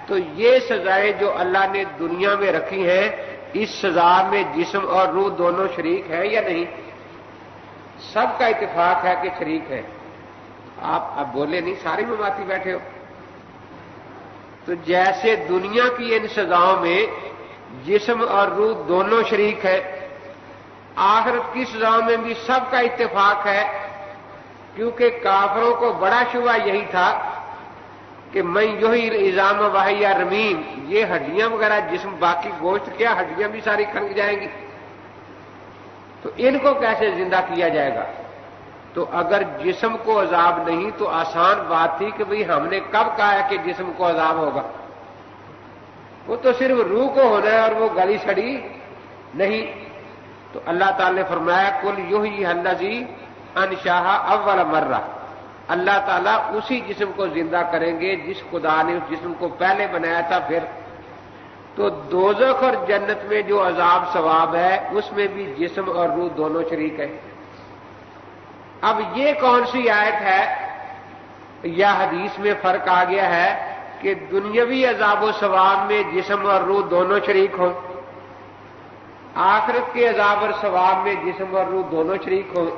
تو یہ سزائیں جو اللہ نے دنیا میں رکھی ہیں اس سزا میں جسم اور روح دونوں شریک ہیں یا نہیں؟ سب کا اتفاق ہے کہ شریک ہے. آپ اب بولے نہیں, سارے مماتی بیٹھے ہو. تو جیسے دنیا کی ان سزاؤں میں جسم اور روح دونوں شریک ہے, آخرت کی سزاؤں میں بھی سب کا اتفاق ہے, کیونکہ کافروں کو بڑا شبہ یہی تھا کہ میں یہی العظام وہی رمیم, یہ ہڈیاں وغیرہ جسم باقی گوشت کیا ہڈیاں بھی ساری کھنک جائیں گی, تو ان کو کیسے زندہ کیا جائے گا؟ تو اگر جسم کو عذاب نہیں تو آسان بات تھی کہ بھئی ہم نے کب کہا ہے کہ جسم کو عذاب ہوگا؟ وہ تو صرف روح کو ہونا ہے اور وہ گلی سڑی نہیں۔ تو اللہ تعالی نے فرمایا قل یحییھا الذی انشأھا اول مرہ، اللہ تعالیٰ اسی جسم کو زندہ کریں گے جس خدا نے اس جسم کو پہلے بنایا تھا۔ پھر تو دوزخ اور جنت میں جو عذاب ثواب ہے اس میں بھی جسم اور روح دونوں شریک ہیں۔ اب یہ کون سی آیت ہے یا حدیث میں فرق آ گیا ہے کہ دنیاوی عذاب و ثواب میں جسم اور روح دونوں شریک ہوں، آخرت کے عذاب اور ثواب میں جسم اور روح دونوں شریک ہوں،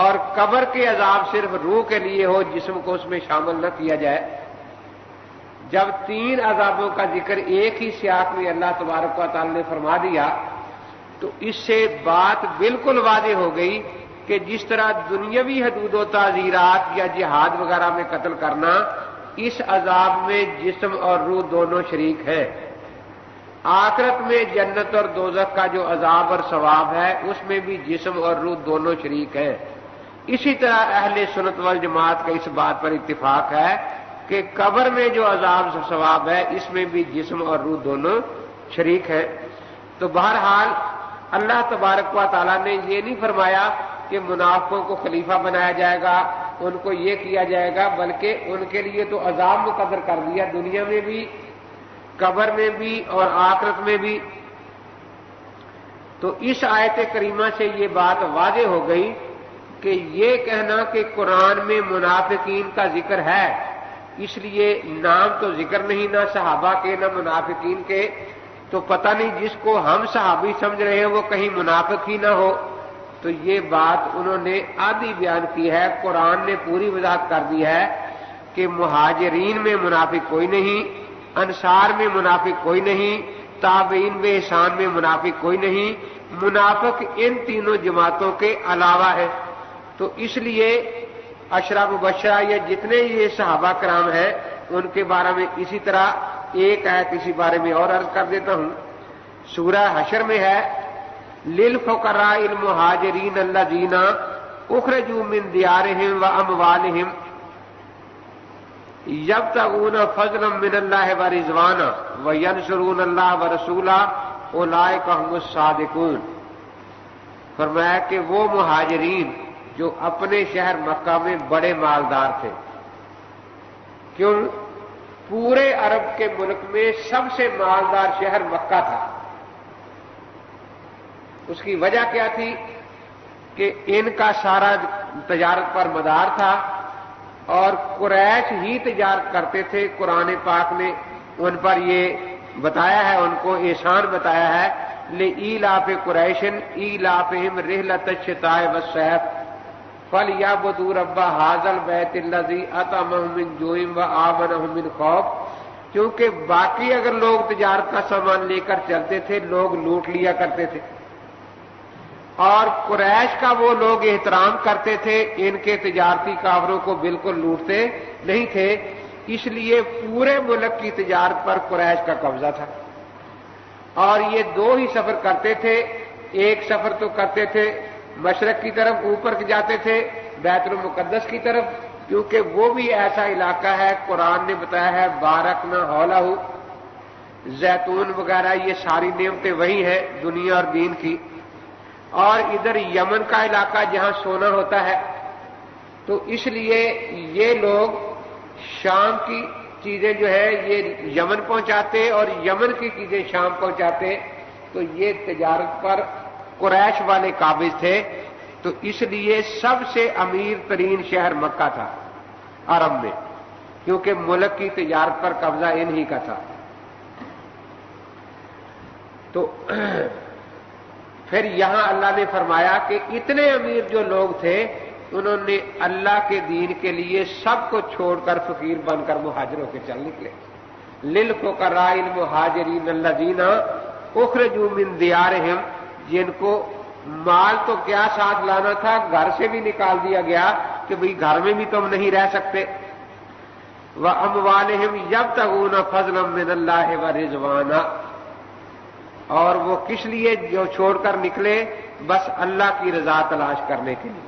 اور قبر کے عذاب صرف روح کے لیے ہو، جسم کو اس میں شامل نہ کیا جائے۔ جب تین عذابوں کا ذکر ایک ہی سیاق میں اللہ تبارک و تعالی نے فرما دیا تو اس سے بات بالکل واضح ہو گئی کہ جس طرح دنیاوی حدود و تعزیرات یا جہاد وغیرہ میں قتل کرنا، اس عذاب میں جسم اور روح دونوں شریک ہیں۔ آخرت میں جنت اور دوزخ کا جو عذاب اور ثواب ہے اس میں بھی جسم اور روح دونوں شریک ہیں۔ اسی طرح اہل سنت والجماعت کا اس بات پر اتفاق ہے کہ قبر میں جو عذاب و ثواب ہے اس میں بھی جسم اور روح دونوں شریک ہیں۔ تو بہرحال اللہ تبارک و تعالیٰ نے یہ نہیں فرمایا کہ منافقوں کو خلیفہ بنایا جائے گا، ان کو یہ کیا جائے گا، بلکہ ان کے لیے تو عذاب مقرر کر دیا، دنیا میں بھی، قبر میں بھی اور آخرت میں بھی۔ تو اس آیت کریمہ سے یہ بات واضح ہو گئی کہ یہ کہنا کہ قرآن میں منافقین کا ذکر ہے، اس لیے نام تو ذکر نہیں نہ صحابہ کے نہ منافقین کے، تو پتہ نہیں جس کو ہم صحابی سمجھ رہے ہیں وہ کہیں منافق ہی نہ ہو۔ تو یہ بات انہوں نے آدھی بیان کی ہے، قرآن نے پوری وضاحت کر دی ہے کہ مہاجرین میں منافق کوئی نہیں، انصار میں منافق کوئی نہیں، تابعین و احسان میں منافق کوئی نہیں، منافق ان تینوں جماعتوں کے علاوہ ہے۔ تو اس لیے عشرہ مبشرہ یا جتنے یہ صحابہ کرام ہیں ان کے بارے میں اسی طرح ایک آیت اسی بارے میں اور عرض کر دیتا ہوں۔ سورہ حشر میں ہے للفقراء المہاجرین الذین اخرجوا من دیارہم واموالہم یبتغون فضلا من اللہ ورضوانا وینصرون اللہ ورسولہ اولئک هم الصادقون۔ فرمایا کہ وہ مہاجرین جو اپنے شہر مکہ میں بڑے مالدار تھے، کیوں؟ پورے عرب کے ملک میں سب سے مالدار شہر مکہ تھا۔ اس کی وجہ کیا تھی کہ ان کا سارا تجارت پر مدار تھا اور قریش ہی تجارت کرتے تھے۔ قرآن پاک نے ان پر یہ بتایا ہے، ان کو احسان بتایا ہے لإیلاف قریش ایلافہم رحلۃ الشتاء والصیف فلیعبدوا رب ھذا البیت الذی اطعمہم من جوع وآمنہم من خوف۔ کیونکہ باقی اگر لوگ تجارت کا سامان لے کر چلتے تھے لوگ لوٹ لیا کرتے تھے، اور قریش کا وہ لوگ احترام کرتے تھے، ان کے تجارتی کافروں کو بالکل لوٹتے نہیں تھے، اس لیے پورے ملک کی تجارت پر قریش کا قبضہ تھا۔ اور یہ دو ہی سفر کرتے تھے، ایک سفر تو کرتے تھے مشرق کی طرف، اوپر جاتے تھے بیت المقدس کی طرف، کیونکہ وہ بھی ایسا علاقہ ہے قرآن نے بتایا ہے بارکنا حولہ، زیتون وغیرہ یہ ساری نعمتیں وہی ہیں دنیا اور دین کی۔ اور ادھر یمن کا علاقہ جہاں سونا ہوتا ہے، تو اس لیے یہ لوگ شام کی چیزیں جو ہے یہ یمن پہنچاتے اور یمن کی چیزیں شام پہنچاتے، تو یہ تجارت پر قریش والے قابض تھے۔ تو اس لیے سب سے امیر ترین شہر مکہ تھا عرب میں، کیونکہ ملک کی تجارت پر قبضہ انہی کا تھا۔ تو پھر یہاں اللہ نے فرمایا کہ اتنے امیر جو لوگ تھے انہوں نے اللہ کے دین کے لیے سب کو چھوڑ کر فقیر بن کر مہاجروں کے چل نکلے۔ للفقراء المہاجرین الذین اخرجوا من دیارہم، جن کو مال تو کیا ساتھ لانا تھا، گھر سے بھی نکال دیا گیا کہ بھئی گھر میں بھی تم نہیں رہ سکتے۔ واموالہم یبتغون فضلا من اللہ ورضوانا، اور وہ کس لیے جو چھوڑ کر نکلے، بس اللہ کی رضا تلاش کرنے کے لیے۔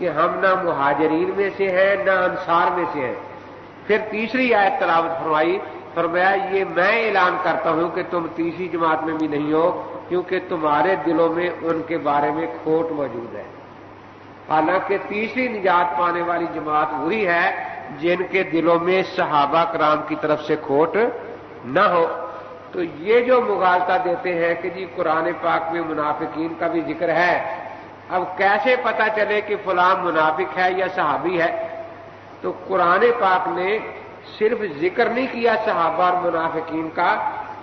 کہ ہم نہ مہاجرین میں سے ہیں نہ انصار میں سے ہیں۔ پھر تیسری آیت تلاوت فرمائی، فرمایا یہ میں اعلان کرتا ہوں کہ تم تیسری جماعت میں بھی نہیں ہو، کیونکہ تمہارے دلوں میں ان کے بارے میں کھوٹ موجود ہے۔ حالانکہ تیسری نجات پانے والی جماعت وہی ہے جن کے دلوں میں صحابہ کرام کی طرف سے کھوٹ نہ ہو۔ تو یہ جو مغالطہ دیتے ہیں کہ جی قرآن پاک میں منافقین کا بھی ذکر ہے، اب کیسے پتہ چلے کہ فلاں منافق ہے یا صحابی ہے؟ تو قرآن پاک نے صرف ذکر نہیں کیا صحابہ اور منافقین کا،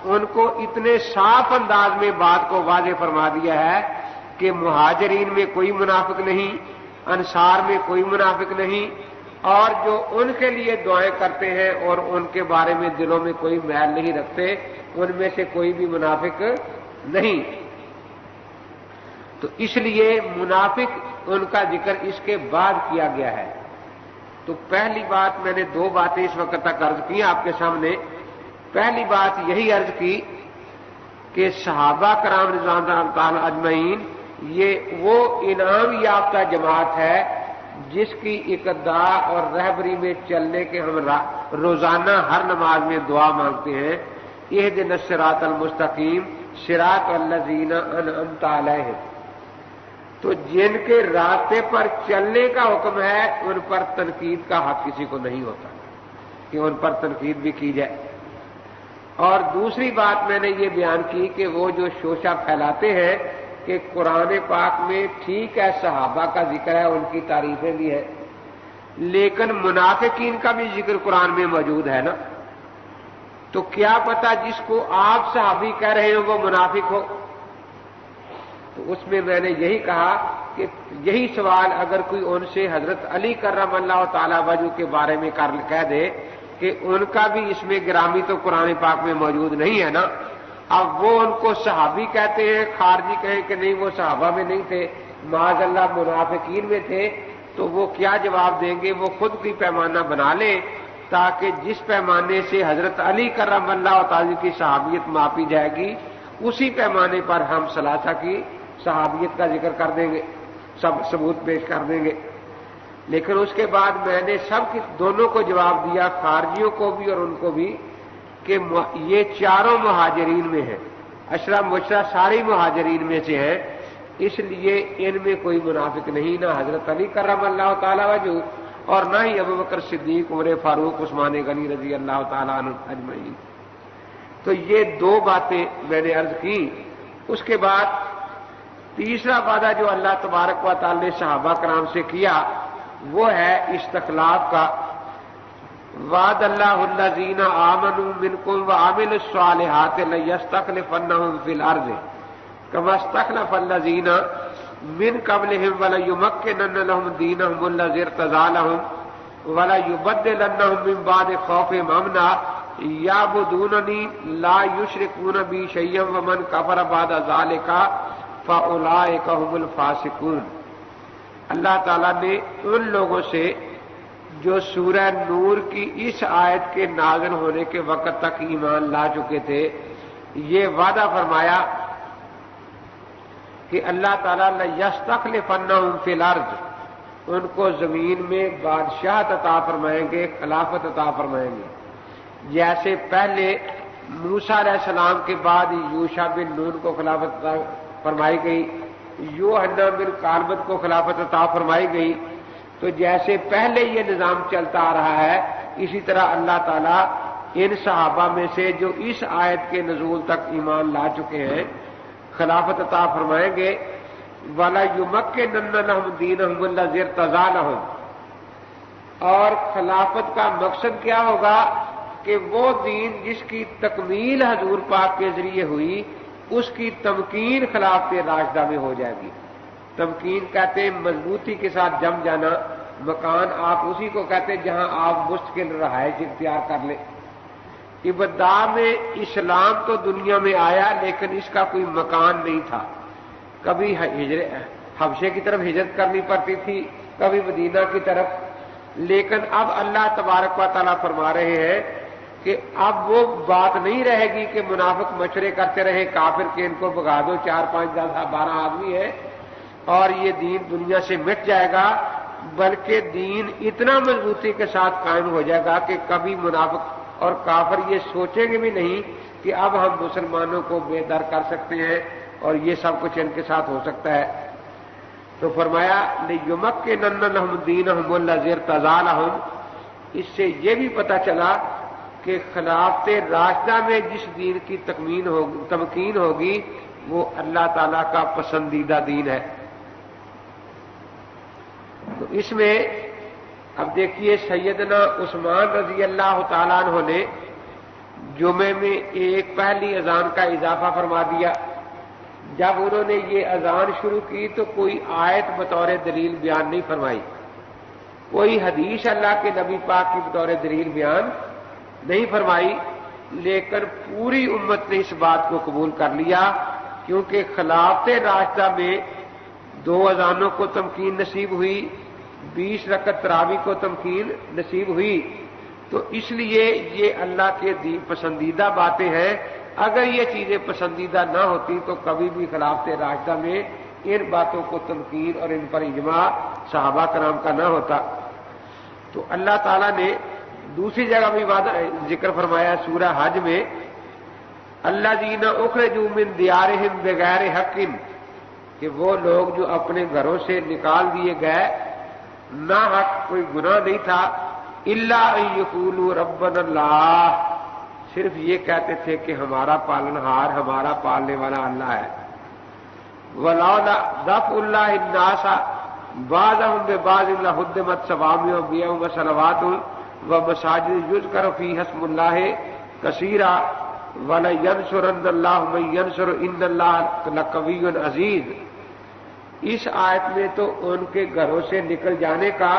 ان کو اتنے صاف انداز میں بات کو واضح فرما دیا ہے کہ مہاجرین میں کوئی منافق نہیں، انصار میں کوئی منافق نہیں، اور جو ان کے لیے دعائیں کرتے ہیں اور ان کے بارے میں دلوں میں کوئی میل نہیں رکھتے، ان میں سے کوئی بھی منافق نہیں۔ تو اس لیے منافق ان کا ذکر اس کے بعد کیا گیا ہے۔ تو پہلی بات، میں نے دو باتیں اس وقت تک عرض کی آپ کے سامنے۔ پہلی بات یہی عرض کی کہ صحابہ کرام رضوان اللہ تعالی اجمعین یہ وہ انعام یافتہ جماعت ہے جس کی اقتداء اور رہبری میں چلنے کے ہم روزانہ ہر نماز میں دعا مانگتے ہیں، اہدنا الصراط المستقیم صراط الذین انعمت علیہم۔ تو جن کے راستے پر چلنے کا حکم ہے ان پر تنقید کا حق کسی کو نہیں ہوتا کہ ان پر تنقید بھی کی جائے۔ اور دوسری بات میں نے یہ بیان کی کہ وہ جو شوشہ پھیلاتے ہیں کہ قرآن پاک میں ٹھیک ہے صحابہ کا ذکر ہے، ان کی تعریفیں بھی ہے، لیکن منافقین کا بھی ذکر قرآن میں موجود ہے نا، تو کیا پتہ جس کو آپ صحابی کہہ رہے ہیں وہ منافق ہو؟ تو اس میں نے یہی کہا کہ یہی سوال اگر کوئی ان سے حضرت علی کرم اللہ تعالی وجہ کے بارے میں کہہ دے کہ ان کا بھی اس میں گرامی تو قرآن پاک میں موجود نہیں ہے نا، اب وہ ان کو صحابی کہتے ہیں، خارجی کہیں کہ نہیں وہ صحابہ میں نہیں تھے، معاذ اللہ منافقین میں تھے، تو وہ کیا جواب دیں گے؟ وہ خود کی پیمانہ بنا لیں تاکہ جس پیمانے سے حضرت علی کرم اللہ تعالی کی صحابیت ماپی جائے گی اسی پیمانے پر ہم ثلاثہ کی صحابیت کا ذکر کر دیں گے، سب ثبوت پیش کر دیں گے۔ لیکن اس کے بعد میں نے سب کی دونوں کو جواب دیا، خارجیوں کو بھی اور ان کو بھی، کہ یہ چاروں مہاجرین میں ہیں، اشرا مبشرہ ساری مہاجرین میں سے ہیں، اس لیے ان میں کوئی منافق نہیں، نہ حضرت علی کرم اللہ تعالی وجہ اور نہ ہی ابو بکر صدیق، عمر فاروق، عثمان غنی رضی اللہ تعالی عنہ اجمعین۔ تو یہ دو باتیں میں نے عرض کی۔ اس کے بعد تیسرا وعدہ جو اللہ تبارک و تعالی نے صحابہ کرام سے کیا وہ ہے استخلاف کا۔ وعد اللہ الذین آمنوا منکم وعملوا الصالحات لیستخلفنہم فی الارض کما استخلف الذین من قبلہم ولیمکنن لہم دینہم الذی ارتضی لہم ولیبدلنہم من بعد خوفہم امنا یعبدوننی لا یشرکون بی شیئا ومن کفر بعد ذلک فاولئک ھم الفاسقون۔ اللہ تعالیٰ نے ان لوگوں سے جو سورہ نور کی اس آیت کے نازل ہونے کے وقت تک ایمان لا چکے تھے یہ وعدہ فرمایا کہ اللہ تعالیٰ لیستخلفنہم فی الارض، ان کو زمین میں بادشاہت عطا فرمائیں گے، خلافت عطا فرمائیں گے، جیسے پہلے موسیٰ علیہ السلام کے بعد یوشع بن نون کو خلافت عطا فرمائی گئی، یوحنا بن کالبد کو خلافت عطا فرمائی گئی۔ تو جیسے پہلے یہ نظام چلتا آ رہا ہے اسی طرح اللہ تعالیٰ ان صحابہ میں سے جو اس آیت کے نزول تک ایمان لا چکے ہیں خلافت عطا فرمائیں گے۔ وَلَيُمَكِّنَنَّ لَهُمْ دِينَهُمُ الَّذِي ارْتَضَىٰ لَهُمْ، اور خلافت کا مقصد کیا ہوگا کہ وہ دین جس کی تکمیل حضور پاک کے ذریعے ہوئی اس کی تمکین خلافت راشدہ میں ہو جائے گی۔ تمکین کہتے ہیں مضبوطی کے ساتھ جم جانا، مکان آپ اسی کو کہتے ہیں جہاں آپ مستقل رہائش اختیار کر لیں۔ ابتدا میں اسلام تو دنیا میں آیا لیکن اس کا کوئی مکان نہیں تھا، کبھی حبشے کی طرف ہجرت کرنی پڑتی تھی، کبھی مدینہ کی طرف، لیکن اب اللہ تبارک و تعالیٰ فرما رہے ہیں کہ اب وہ بات نہیں رہے گی کہ منافق مشورے کرتے رہے کافر کے ان کو بھگا دو، 4 5 10 12 آدمی ہیں اور یہ دین دنیا سے مٹ جائے گا۔ بلکہ دین اتنا مضبوطی کے ساتھ قائم ہو جائے گا کہ کبھی منافق اور کافر یہ سوچیں گے بھی نہیں کہ اب ہم مسلمانوں کو بے در کر سکتے ہیں اور یہ سب کچھ ان کے ساتھ ہو سکتا ہے۔ تو فرمایا لِيُمَكِّنَنَّ لَهُمْ دِينَهُمُ الَّذِي ارْتَضَىٰ لَهُمْ، اس سے یہ بھی پتہ چلا کہ خلافت راشدہ میں جس دین کی تمکین ہوگی وہ اللہ تعالیٰ کا پسندیدہ دین ہے۔ تو اس میں اب دیکھیے سیدنا عثمان رضی اللہ تعالیٰ عنہ نے جمعے میں ایک پہلی اذان کا اضافہ فرما دیا۔ جب انہوں نے یہ اذان شروع کی تو کوئی آیت بطور دلیل بیان نہیں فرمائی، کوئی حدیث اللہ کے نبی پاک کی بطور دلیل بیان نہیں فرمائی، لیکن پوری امت نے اس بات کو قبول کر لیا کیونکہ خلافت راشدہ میں 2 اذانوں کو تمکین نصیب ہوئی، 20 رکعت تراویح کو تمکین نصیب ہوئی، تو اس لیے یہ اللہ کے پسندیدہ باتیں ہیں۔ اگر یہ چیزیں پسندیدہ نہ ہوتی تو کبھی بھی خلافت راشدہ میں ان باتوں کو تمکین اور ان پر اجماع صحابہ کرام کا نہ ہوتا۔ تو اللہ تعالیٰ نے دوسری جگہ بھی ذکر فرمایا سورہ حج میں، الذین اخرجوا من دیارہم بغیر حق، کہ وہ لوگ جو اپنے گھروں سے نکال دیے گئے نہ حق، کوئی گناہ نہیں تھا، الا ان یقولوا ربنا اللہ، صرف یہ کہتے تھے کہ ہمارا پالنہار، ہمارا پالنے والا اللہ ہے۔ ولولا دفع اللہ الناس بعضهم ببعض لہدمت صوامع وبیع وصلوات ومساجد یذکر فیہا اسم اللہ کثیرا وَلَيَنْصُرَنَّ اللَّهُ مَن يَنْصُرُ إِنَّ اللَّهَ لَقَوِيٌّ عَزِيزٌ۔ اس آیت میں تو ان کے گھروں سے نکل جانے کا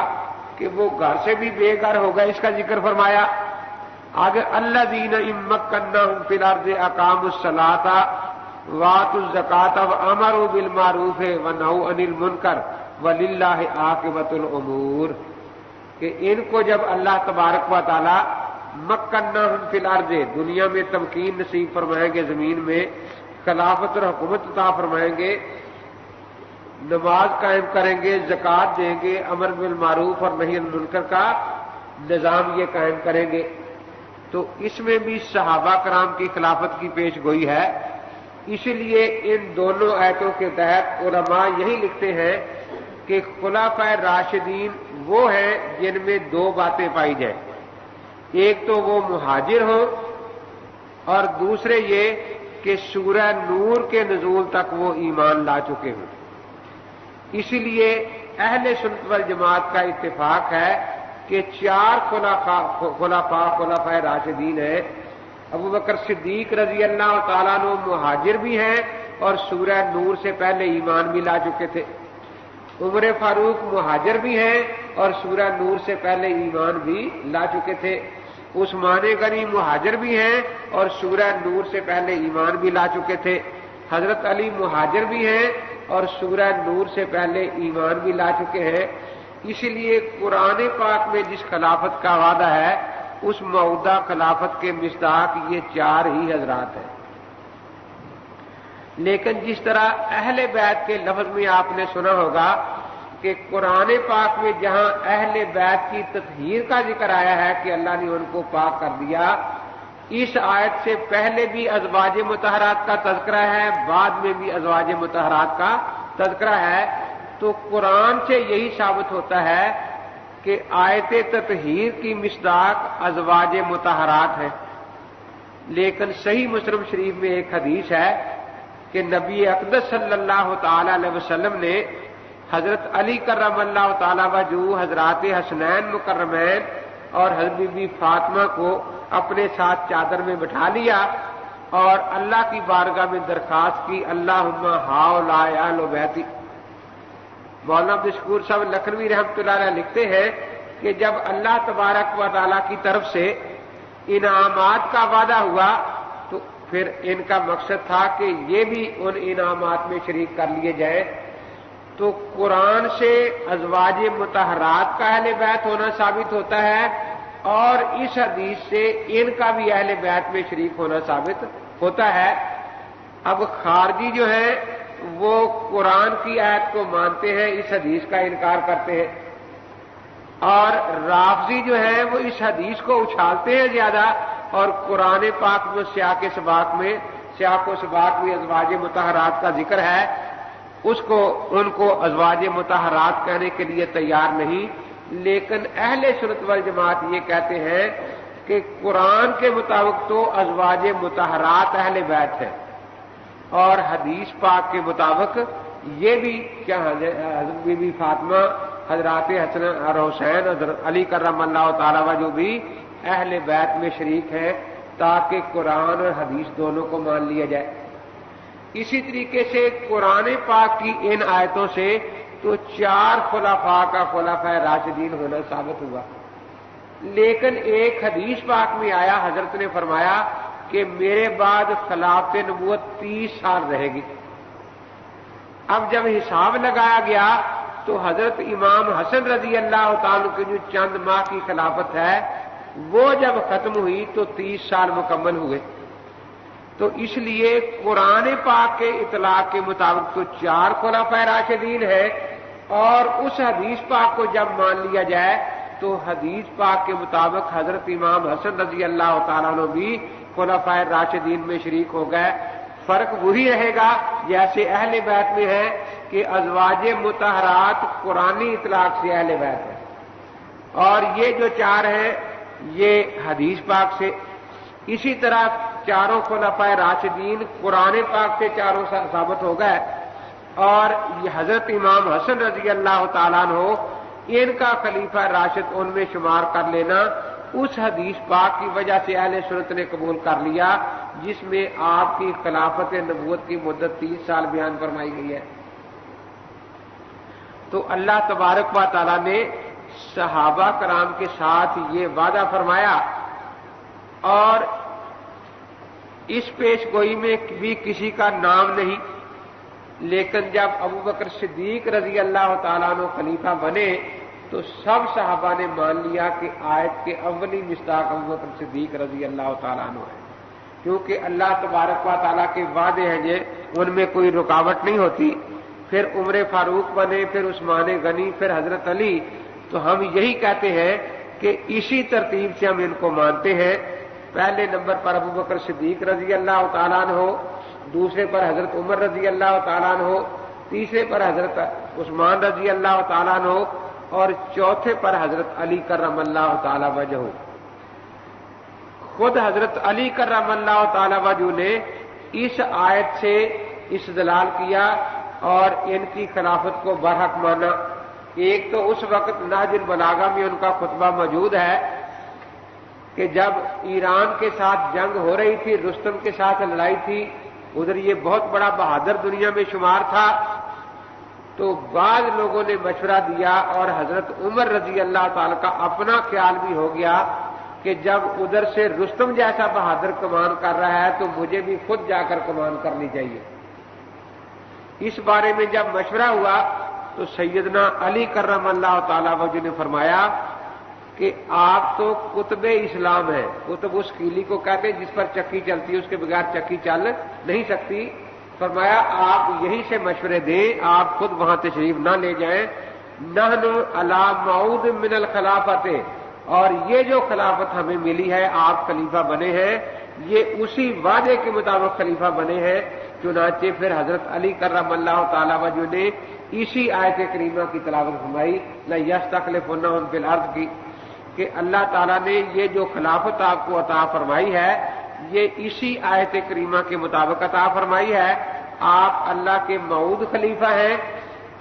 کہ وہ گھر سے بھی بے گھر ہو گئے اس کا ذکر فرمایا۔ آگے الذین إِن مَّكَّنَّاهُمْ فِي الْأَرْضِ أَقَامُوا الصَّلَاةَ وَآتُوا الزَّكَاةَ وَأَمَرُوا بِالْمَعْرُوفِ وَنَهَوْا عَنِ الْمُنكَرِ وَلِلَّهِ عَاقِبَةُ الْأُمُورِ، کہ ان کو جب اللہ تبارک و تعالی مکنہم فی الارض، دنیا میں تمکین نصیب فرمائیں گے، زمین میں خلافت اور حکومت عطا فرمائیں گے، نماز قائم کریں گے، زکوٰۃ دیں گے، امر بالمعروف اور نہی عن المنکر کا نظام یہ قائم کریں گے، تو اس میں بھی صحابہ کرام کی خلافت کی پیش گوئی ہے۔ اس لیے ان دونوں آیتوں کے تحت علماء یہی لکھتے ہیں کہ خلفائے راشدین وہ ہیں جن میں 2 باتیں پائی جائیں، ایک تو وہ مہاجر ہو اور دوسرے یہ کہ سورہ نور کے نزول تک وہ ایمان لا چکے ہوں۔ اسی لیے اہل سنت والجماعت کا اتفاق ہے کہ 4 خلفائے راشدین ہیں۔ ابو بکر صدیق رضی اللہ تعالیٰ عنہ مہاجر بھی ہیں اور سورہ نور سے پہلے ایمان بھی لا چکے تھے، عمر فاروق مہاجر بھی ہیں اور سورہ نور سے پہلے ایمان بھی لا چکے تھے، عثمان غنی مہاجر بھی ہیں اور سورہ نور سے پہلے ایمان بھی لا چکے تھے، حضرت علی مہاجر بھی ہیں اور سورہ نور سے پہلے ایمان بھی لا چکے ہیں۔ اسی لیے قرآن پاک میں جس خلافت کا وعدہ ہے اس موعودہ خلافت کے مصداق یہ 4 ہی حضرات ہیں۔ لیکن جس طرح اہل بیت کے لفظ میں آپ نے سنا ہوگا کہ قرآن پاک میں جہاں اہل بیت کی تطہیر کا ذکر آیا ہے کہ اللہ نے ان کو پاک کر دیا، اس آیت سے پہلے بھی ازواج مطہرات کا تذکرہ ہے، بعد میں بھی ازواج مطہرات کا تذکرہ ہے، تو قرآن سے یہی ثابت ہوتا ہے کہ آیت تطہیر کی مصداق ازواج مطہرات ہے۔ لیکن صحیح مسلم شریف میں ایک حدیث ہے کہ نبی اقدس صلی اللہ تعالی علیہ وسلم نے حضرت علی کرم اللہ تعالی وجہ، حضرات حسنین مکرمین اور حضرت بی بی فاطمہ کو اپنے ساتھ چادر میں بٹھا لیا اور اللہ کی بارگاہ میں درخواست کی، اللہم ہؤلاء اہل بیتی۔ مولانا عبدالشکور صاحب لکھنوی رحمۃ اللہ علیہ لکھتے ہیں کہ جب اللہ تبارک و تعالیٰ کی طرف سے انعامات کا وعدہ ہوا تو پھر ان کا مقصد تھا کہ یہ بھی ان انعامات میں شریک کر لیے جائیں، تو قرآن سے ازواج مطہرات کا اہل بیت ہونا ثابت ہوتا ہے اور اس حدیث سے ان کا بھی اہل بیت میں شریک ہونا ثابت ہوتا ہے۔ اب خارجی جو ہیں وہ قرآن کی آیت کو مانتے ہیں، اس حدیث کا انکار کرتے ہیں، اور رافضی جو ہیں وہ اس حدیث کو اچھالتے ہیں زیادہ، اور قرآن پاک میں سیاق و سباق میں ازواج مطہرات کا ذکر ہے، ان کو ازواج مطہرات کہنے کے لیے تیار نہیں۔ لیکن اہل سنت والجماعت یہ کہتے ہیں کہ قرآن کے مطابق تو ازواج مطہرات اہل بیت ہے، اور حدیث پاک کے مطابق یہ بھی کیا حضرت بی بی فاطمہ، حضرات حسن اور حسین، حضرت علی کرم اللہ تعالیٰ وجہ بھی اہل بیت میں شریک ہیں، تاکہ قرآن اور حدیث دونوں کو مان لیا جائے۔ اسی طریقے سے قرآن پاک کی ان آیتوں سے تو 4 خلفاء کا خلفاء راشدین ہونا ثابت ہوا، لیکن ایک حدیث پاک میں آیا، حضرت نے فرمایا کہ میرے بعد خلافت نبوت 30 سال رہے گی۔ اب جب حساب لگایا گیا تو حضرت امام حسن رضی اللہ تعالیٰ کی جو چند ماہ کی خلافت ہے وہ جب ختم ہوئی تو 30 سال مکمل ہوئے۔ تو اس لیے قرآن پاک کے اطلاق کے مطابق تو 4 خلفاء راشدین ہیں، اور اس حدیث پاک کو جب مان لیا جائے تو حدیث پاک کے مطابق حضرت امام حسن رضی اللہ تعالیٰ عنہ بھی خلفاء راشدین میں شریک ہو گئے۔ فرق وہی رہے گا جیسے اہل بیت میں ہے کہ ازواج مطہرات قرآنی اطلاق سے اہل بیت ہے، اور یہ جو 4 ہیں یہ حدیث پاک سے۔ اسی طرح 4 خلفاء راشدین قرآن پاک سے 4 ثابت ہو گئے، اور یہ حضرت امام حسن رضی اللہ تعالیٰ عنہ ان کا خلیفہ راشد ان میں شمار کر لینا اس حدیث پاک کی وجہ سے اہل سنت نے قبول کر لیا، جس میں آپ کی خلافت نبوت کی مدت 30 سال بیان فرمائی گئی ہے۔ تو اللہ تبارک و تعالیٰ نے صحابہ کرام کے ساتھ یہ وعدہ فرمایا، اور اس پیش گوئی میں بھی کسی کا نام نہیں، لیکن جب ابو بکر صدیق رضی اللہ تعالیٰ عنہ خلیفہ بنے تو سب صحابہ نے مان لیا کہ آیت کے اولی مصداق ابو بکر صدیق رضی اللہ تعالیٰ عنہ ہے، کیونکہ اللہ تبارک و تعالیٰ کے وعدے ہیں جو ان میں کوئی رکاوٹ نہیں ہوتی۔ پھر عمر فاروق بنے، پھر عثمان غنی، پھر حضرت علی، تو ہم یہی کہتے ہیں کہ اسی ترتیب سے ہم ان کو مانتے ہیں۔ پہلے نمبر پر ابو بکر صدیق رضی اللہ تعالیٰ عنہ، دوسرے پر حضرت عمر رضی اللہ تعالیٰ عنہ، تیسرے پر حضرت عثمان رضی اللہ تعالیٰ عنہ، اور چوتھے پر حضرت علی کرم اللہ تعالیٰ وجہ۔ خود حضرت علی کرم اللہ تعالیٰ وجہ نے اس آیت سے استدلال کیا اور ان کی خلافت کو برحق مانا۔ ایک تو اس وقت نہج البلاغہ میں ان کا خطبہ موجود ہے کہ جب ایران کے ساتھ جنگ ہو رہی تھی، رستم کے ساتھ لڑائی تھی، ادھر یہ بہت بڑا بہادر دنیا میں شمار تھا، تو بعض لوگوں نے مشورہ دیا اور حضرت عمر رضی اللہ تعالی کا اپنا خیال بھی ہو گیا کہ جب ادھر سے رستم جیسا بہادر کمان کر رہا ہے تو مجھے بھی خود جا کر کمان کرنی چاہیے۔ اس بارے میں جب مشورہ ہوا تو سیدنا علی کرم اللہ تعالی وجہ نے فرمایا کہ آپ تو قطب اسلام ہیں، قطب اس کیلی کو کہتے ہیں جس پر چکی چلتی ہے، اس کے بغیر چکی چل نہیں سکتی۔ فرمایا آپ یہی سے مشورے دیں، آپ خود وہاں تشریف نہ لے جائیں۔ نحن علی موعود من الخلافت، اور یہ جو خلافت ہمیں ملی ہے، آپ خلیفہ بنے ہیں، یہ اسی وعدے کے مطابق خلیفہ بنے ہیں۔ چنانچہ پھر حضرت علی کرم اللہ تعالی وجہ نے اسی آیت کریمہ کی تلاوت فرمائی، لَيَسْتَخْلِفُنَّهُمْ فِي الْأَرْضِ کی، کہ اللہ تعالیٰ نے یہ جو خلافت آپ کو عطا فرمائی ہے یہ اسی آیت کریمہ کے مطابق عطا فرمائی ہے۔ آپ اللہ کے موعود خلیفہ ہیں،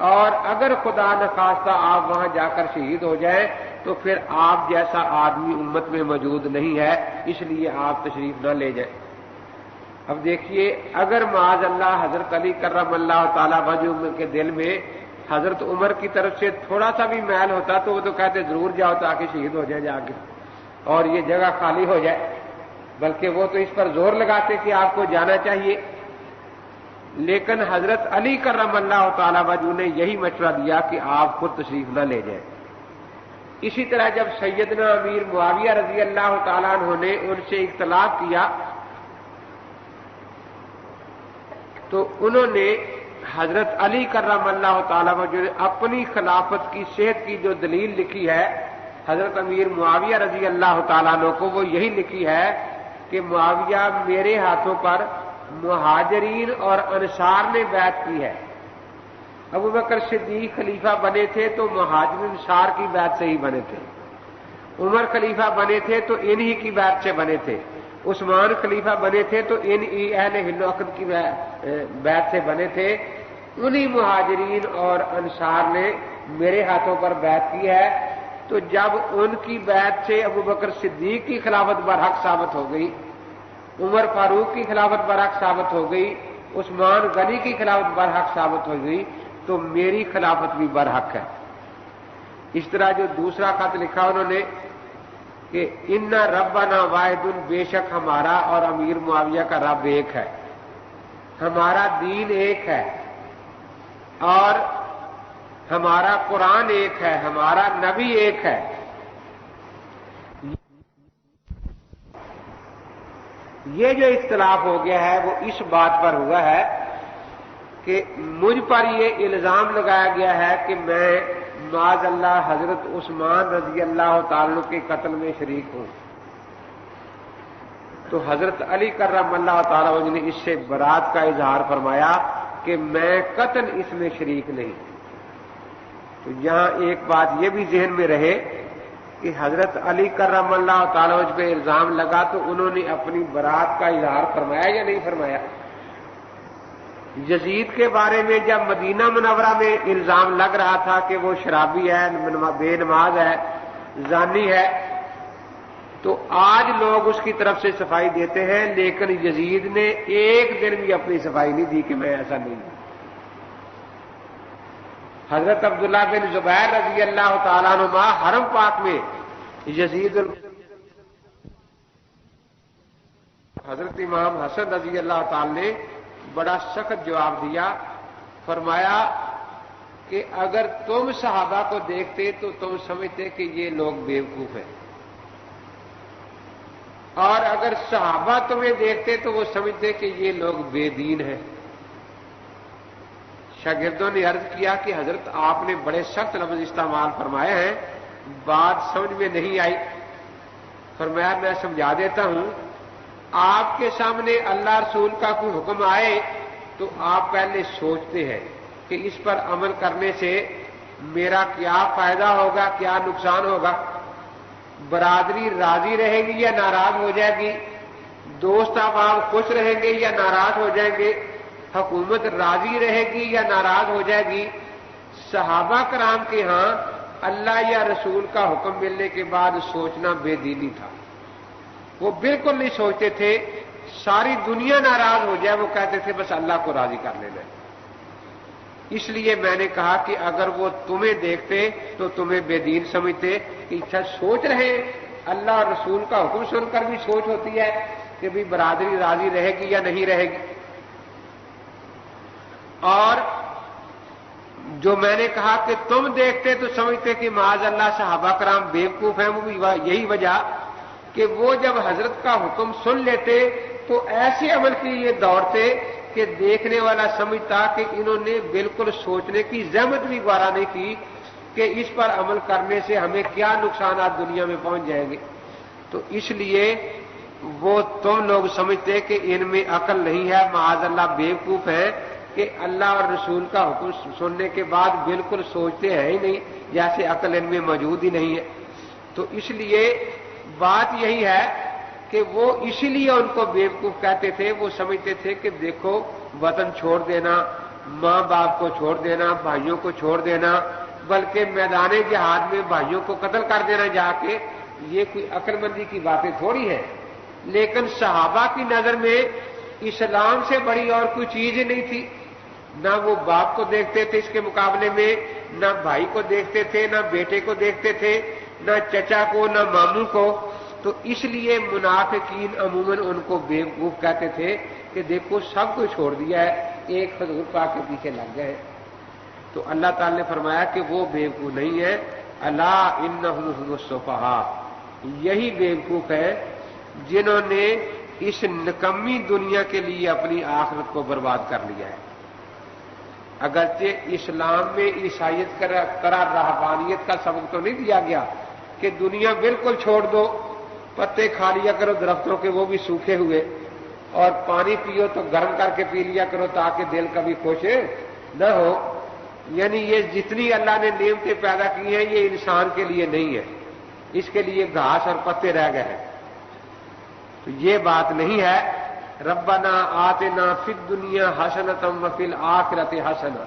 اور اگر خدا نخواستہ آپ وہاں جا کر شہید ہو جائیں تو پھر آپ جیسا آدمی امت میں موجود نہیں ہے، اس لیے آپ تشریف نہ لے جائیں۔ اب دیکھیے، اگر معاذ اللہ حضرت علی کرم اللہ تعالی وجہ کے دل میں حضرت عمر کی طرف سے تھوڑا سا بھی میل ہوتا تو وہ تو کہتے ضرور جاؤ تاکہ شہید ہو جائے جا کے اور یہ جگہ خالی ہو جائے، بلکہ وہ تو اس پر زور لگاتے کہ آپ کو جانا چاہیے۔ لیکن حضرت علی کرم اللہ تعالی وجہ نے یہی مشورہ دیا کہ آپ خود تشریف نہ لے جائیں۔ اسی طرح جب سیدنا امیر معاویہ رضی اللہ تعالیٰ عنہ نے ان سے اختلاف کیا تو انہوں نے حضرت علی کرم اللہ تعالیٰ جو نے اپنی خلافت کی صحت کی جو دلیل لکھی ہے حضرت امیر معاویہ رضی اللہ تعالیٰ عنہ کو، وہ یہی لکھی ہے کہ معاویہ میرے ہاتھوں پر مہاجرین اور انصار نے بیعت کی ہے۔ ابو بکر صدیق خلیفہ بنے تھے تو مہاجرین انصار کی بیعت سے ہی بنے تھے، عمر خلیفہ بنے تھے تو انہی کی بیعت سے بنے تھے، عثمان خلیفہ بنے تھے تو اہل حل و عقد کی بیعت سے بنے تھے۔ انہی مہاجرین اور انصار نے میرے ہاتھوں پر بیعت کی ہے۔ تو جب ان کی بیعت سے ابو بکر صدیق کی خلافت برحق ثابت ہو گئی، عمر فاروق کی خلافت برحق ثابت ہو گئی، عثمان غنی کی خلافت برحق ثابت ہو گئی، تو میری خلافت بھی برحق ہے۔ اس طرح جو دوسرا خط لکھا انہوں نے کہ ان ربنا واحد، بے شک ہمارا اور امیر معاویہ کا رب ایک ہے، ہمارا دین ایک ہے، اور ہمارا قرآن ایک ہے، ہمارا نبی ایک ہے۔ یہ جو اختلاف ہو گیا ہے وہ اس بات پر ہوا ہے کہ مجھ پر یہ الزام لگایا گیا ہے کہ میں معاذ اللہ حضرت عثمان رضی اللہ تعالیٰ کے قتل میں شریک ہوں۔ تو حضرت علی کرم اللہ تعالیٰ نے اس سے برات کا اظہار فرمایا کہ میں قطعاً اس میں شریک نہیں۔ تو یہاں ایک بات یہ بھی ذہن میں رہے کہ حضرت علی کرم اللہ تعالیٰ پہ الزام لگا تو انہوں نے اپنی برات کا اظہار فرمایا یا نہیں فرمایا؟ یزید کے بارے میں جب مدینہ منورہ میں الزام لگ رہا تھا کہ وہ شرابی ہے، بے نماز ہے، زانی ہے، تو آج لوگ اس کی طرف سے صفائی دیتے ہیں، لیکن یزید نے ایک دن بھی اپنی صفائی نہیں دی کہ میں ایسا نہیں ہوں۔ حضرت عبداللہ بن زبیر رضی اللہ تعالیٰ عنہ حرم پاک میں حضرت امام حسن رضی اللہ تعالیٰ نے بڑا سخت جواب دیا، فرمایا کہ اگر تم صحابہ کو دیکھتے تو تم سمجھتے کہ یہ لوگ بیوقوف ہیں، اور اگر صحابہ تمہیں دیکھتے تو وہ سمجھتے کہ یہ لوگ بے دین ہیں۔ شاگردوں نے عرض کیا کہ حضرت آپ نے بڑے سخت لفظ استعمال فرمائے ہیں، بات سمجھ میں نہیں آئی۔ فرمایا میں سمجھا دیتا ہوں، آپ کے سامنے اللہ رسول کا کوئی حکم آئے تو آپ پہلے سوچتے ہیں کہ اس پر عمل کرنے سے میرا کیا فائدہ ہوگا، کیا نقصان ہوگا، برادری راضی رہے گی یا ناراض ہو جائے گی، دوست احباب خوش رہیں گے یا ناراض ہو جائیں گے، حکومت راضی رہے گی یا ناراض ہو جائے گی۔ صحابہ کرام کے ہاں اللہ یا رسول کا حکم ملنے کے بعد سوچنا بے دینی تھا، وہ بالکل نہیں سوچتے تھے، ساری دنیا ناراض ہو جائے وہ کہتے تھے بس اللہ کو راضی کر لینا ہے۔ اس لیے میں نے کہا کہ اگر وہ تمہیں دیکھتے تو تمہیں بے دین سمجھتے کہ اچھا سوچ رہے ہیں، اللہ اور رسول کا حکم سن کر بھی سوچ ہوتی ہے کہ بھی برادری راضی رہے گی یا نہیں رہے گی۔ اور جو میں نے کہا کہ تم دیکھتے تو سمجھتے کہ معاذ اللہ صحابہ کرام بیوقوف ہیں، وہ بھی یہی وجہ کہ وہ جب حضرت کا حکم سن لیتے تو ایسے عمل کے لیے دوڑتے کہ دیکھنے والا سمجھتا کہ انہوں نے بالکل سوچنے کی زحمت بھی گوارا نہیں کی کہ اس پر عمل کرنے سے ہمیں کیا نقصانات دنیا میں پہنچ جائیں گے۔ تو اس لیے وہ تم لوگ سمجھتے کہ ان میں عقل نہیں ہے، معاذ اللہ بیوقوف ہے کہ اللہ اور رسول کا حکم سننے کے بعد بالکل سوچتے ہیں ہی نہیں، جیسے عقل ان میں موجود ہی نہیں ہے۔ تو اس لیے بات یہی ہے کہ وہ اسی لیے ان کو بیوقوف کہتے تھے، وہ سمجھتے تھے کہ دیکھو وطن چھوڑ دینا، ماں باپ کو چھوڑ دینا، بھائیوں کو چھوڑ دینا، بلکہ میدان جہاد میں بھائیوں کو قتل کر دینا جا کے، یہ کوئی عقل مندی کی باتیں تھوڑی ہیں۔ لیکن صحابہ کی نظر میں اسلام سے بڑی اور کوئی چیز ہی نہیں تھی، نہ وہ باپ کو دیکھتے تھے اس کے مقابلے میں، نہ بھائی کو دیکھتے تھے، نہ بیٹے کو دیکھتے تھے، نہ چچا کو، نہ ماموں کو۔ تو اس لیے منافقین عموماً ان کو بیوقوف کہتے تھے کہ دیکھو سب کو چھوڑ دیا ہے، ایک حضور پاک کے پیچھے لگ گئے۔ تو اللہ تعالی نے فرمایا کہ وہ بیوقوف نہیں ہے، الا انہم هم السفہاء، یہی بیوقوف ہے جنہوں نے اس نکمی دنیا کے لیے اپنی آخرت کو برباد کر لیا ہے۔ اگرچہ اسلام میں عیسائیت کرا رہبانیت کا سبق تو نہیں دیا گیا کہ دنیا بالکل چھوڑ دو، پتے کھا لیا کرو درختوں کے وہ بھی سوکھے ہوئے، اور پانی پیو تو گرم کر کے پی لیا کرو تاکہ دل کبھی خوش نہ ہو۔ یعنی یہ جتنی اللہ نے نعمتیں پیدا کی ہیں یہ انسان کے لیے نہیں ہے، اس کے لیے گھاس اور پتے رہ گئے ہیں، تو یہ بات نہیں ہے۔ ربنا آتنا فی الدنیا حسنۃ وفی الآخرۃ حسنۃ،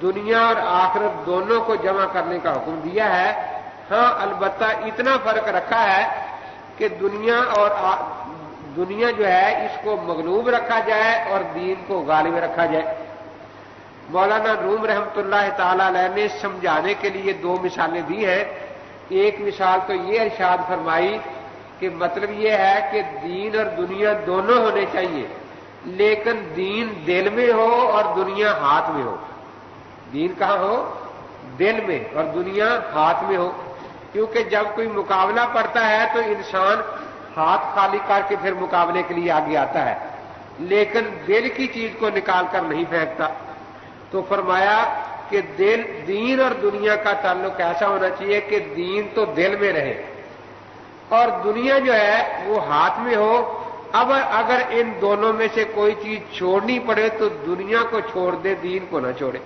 دنیا اور آخرت دونوں کو جمع کرنے کا حکم دیا ہے۔ ہاں البتہ اتنا فرق رکھا ہے کہ دنیا جو ہے اس کو مغلوب رکھا جائے اور دین کو غالب رکھا جائے۔ مولانا روم رحمۃ اللہ تعالی علیہ نے سمجھانے کے لیے دو مثالیں دی ہیں۔ ایک مثال تو یہ ارشاد فرمائی کہ مطلب یہ ہے کہ دین اور دنیا دونوں ہونے چاہیے، لیکن دین دل میں ہو اور دنیا ہاتھ میں ہو۔ دین کہاں ہو؟ دل میں، اور دنیا ہاتھ میں ہو، کیونکہ جب کوئی مقابلہ پڑتا ہے تو انسان ہاتھ خالی کر کے پھر مقابلے کے لیے آگے آتا ہے، لیکن دل کی چیز کو نکال کر نہیں پھینکتا۔ تو فرمایا کہ دین اور دنیا کا تعلق ایسا ہونا چاہیے کہ دین تو دل میں رہے اور دنیا جو ہے وہ ہاتھ میں ہو۔ اب اگر ان دونوں میں سے کوئی چیز چھوڑنی پڑے تو دنیا کو چھوڑ دے، دین کو نہ چھوڑے۔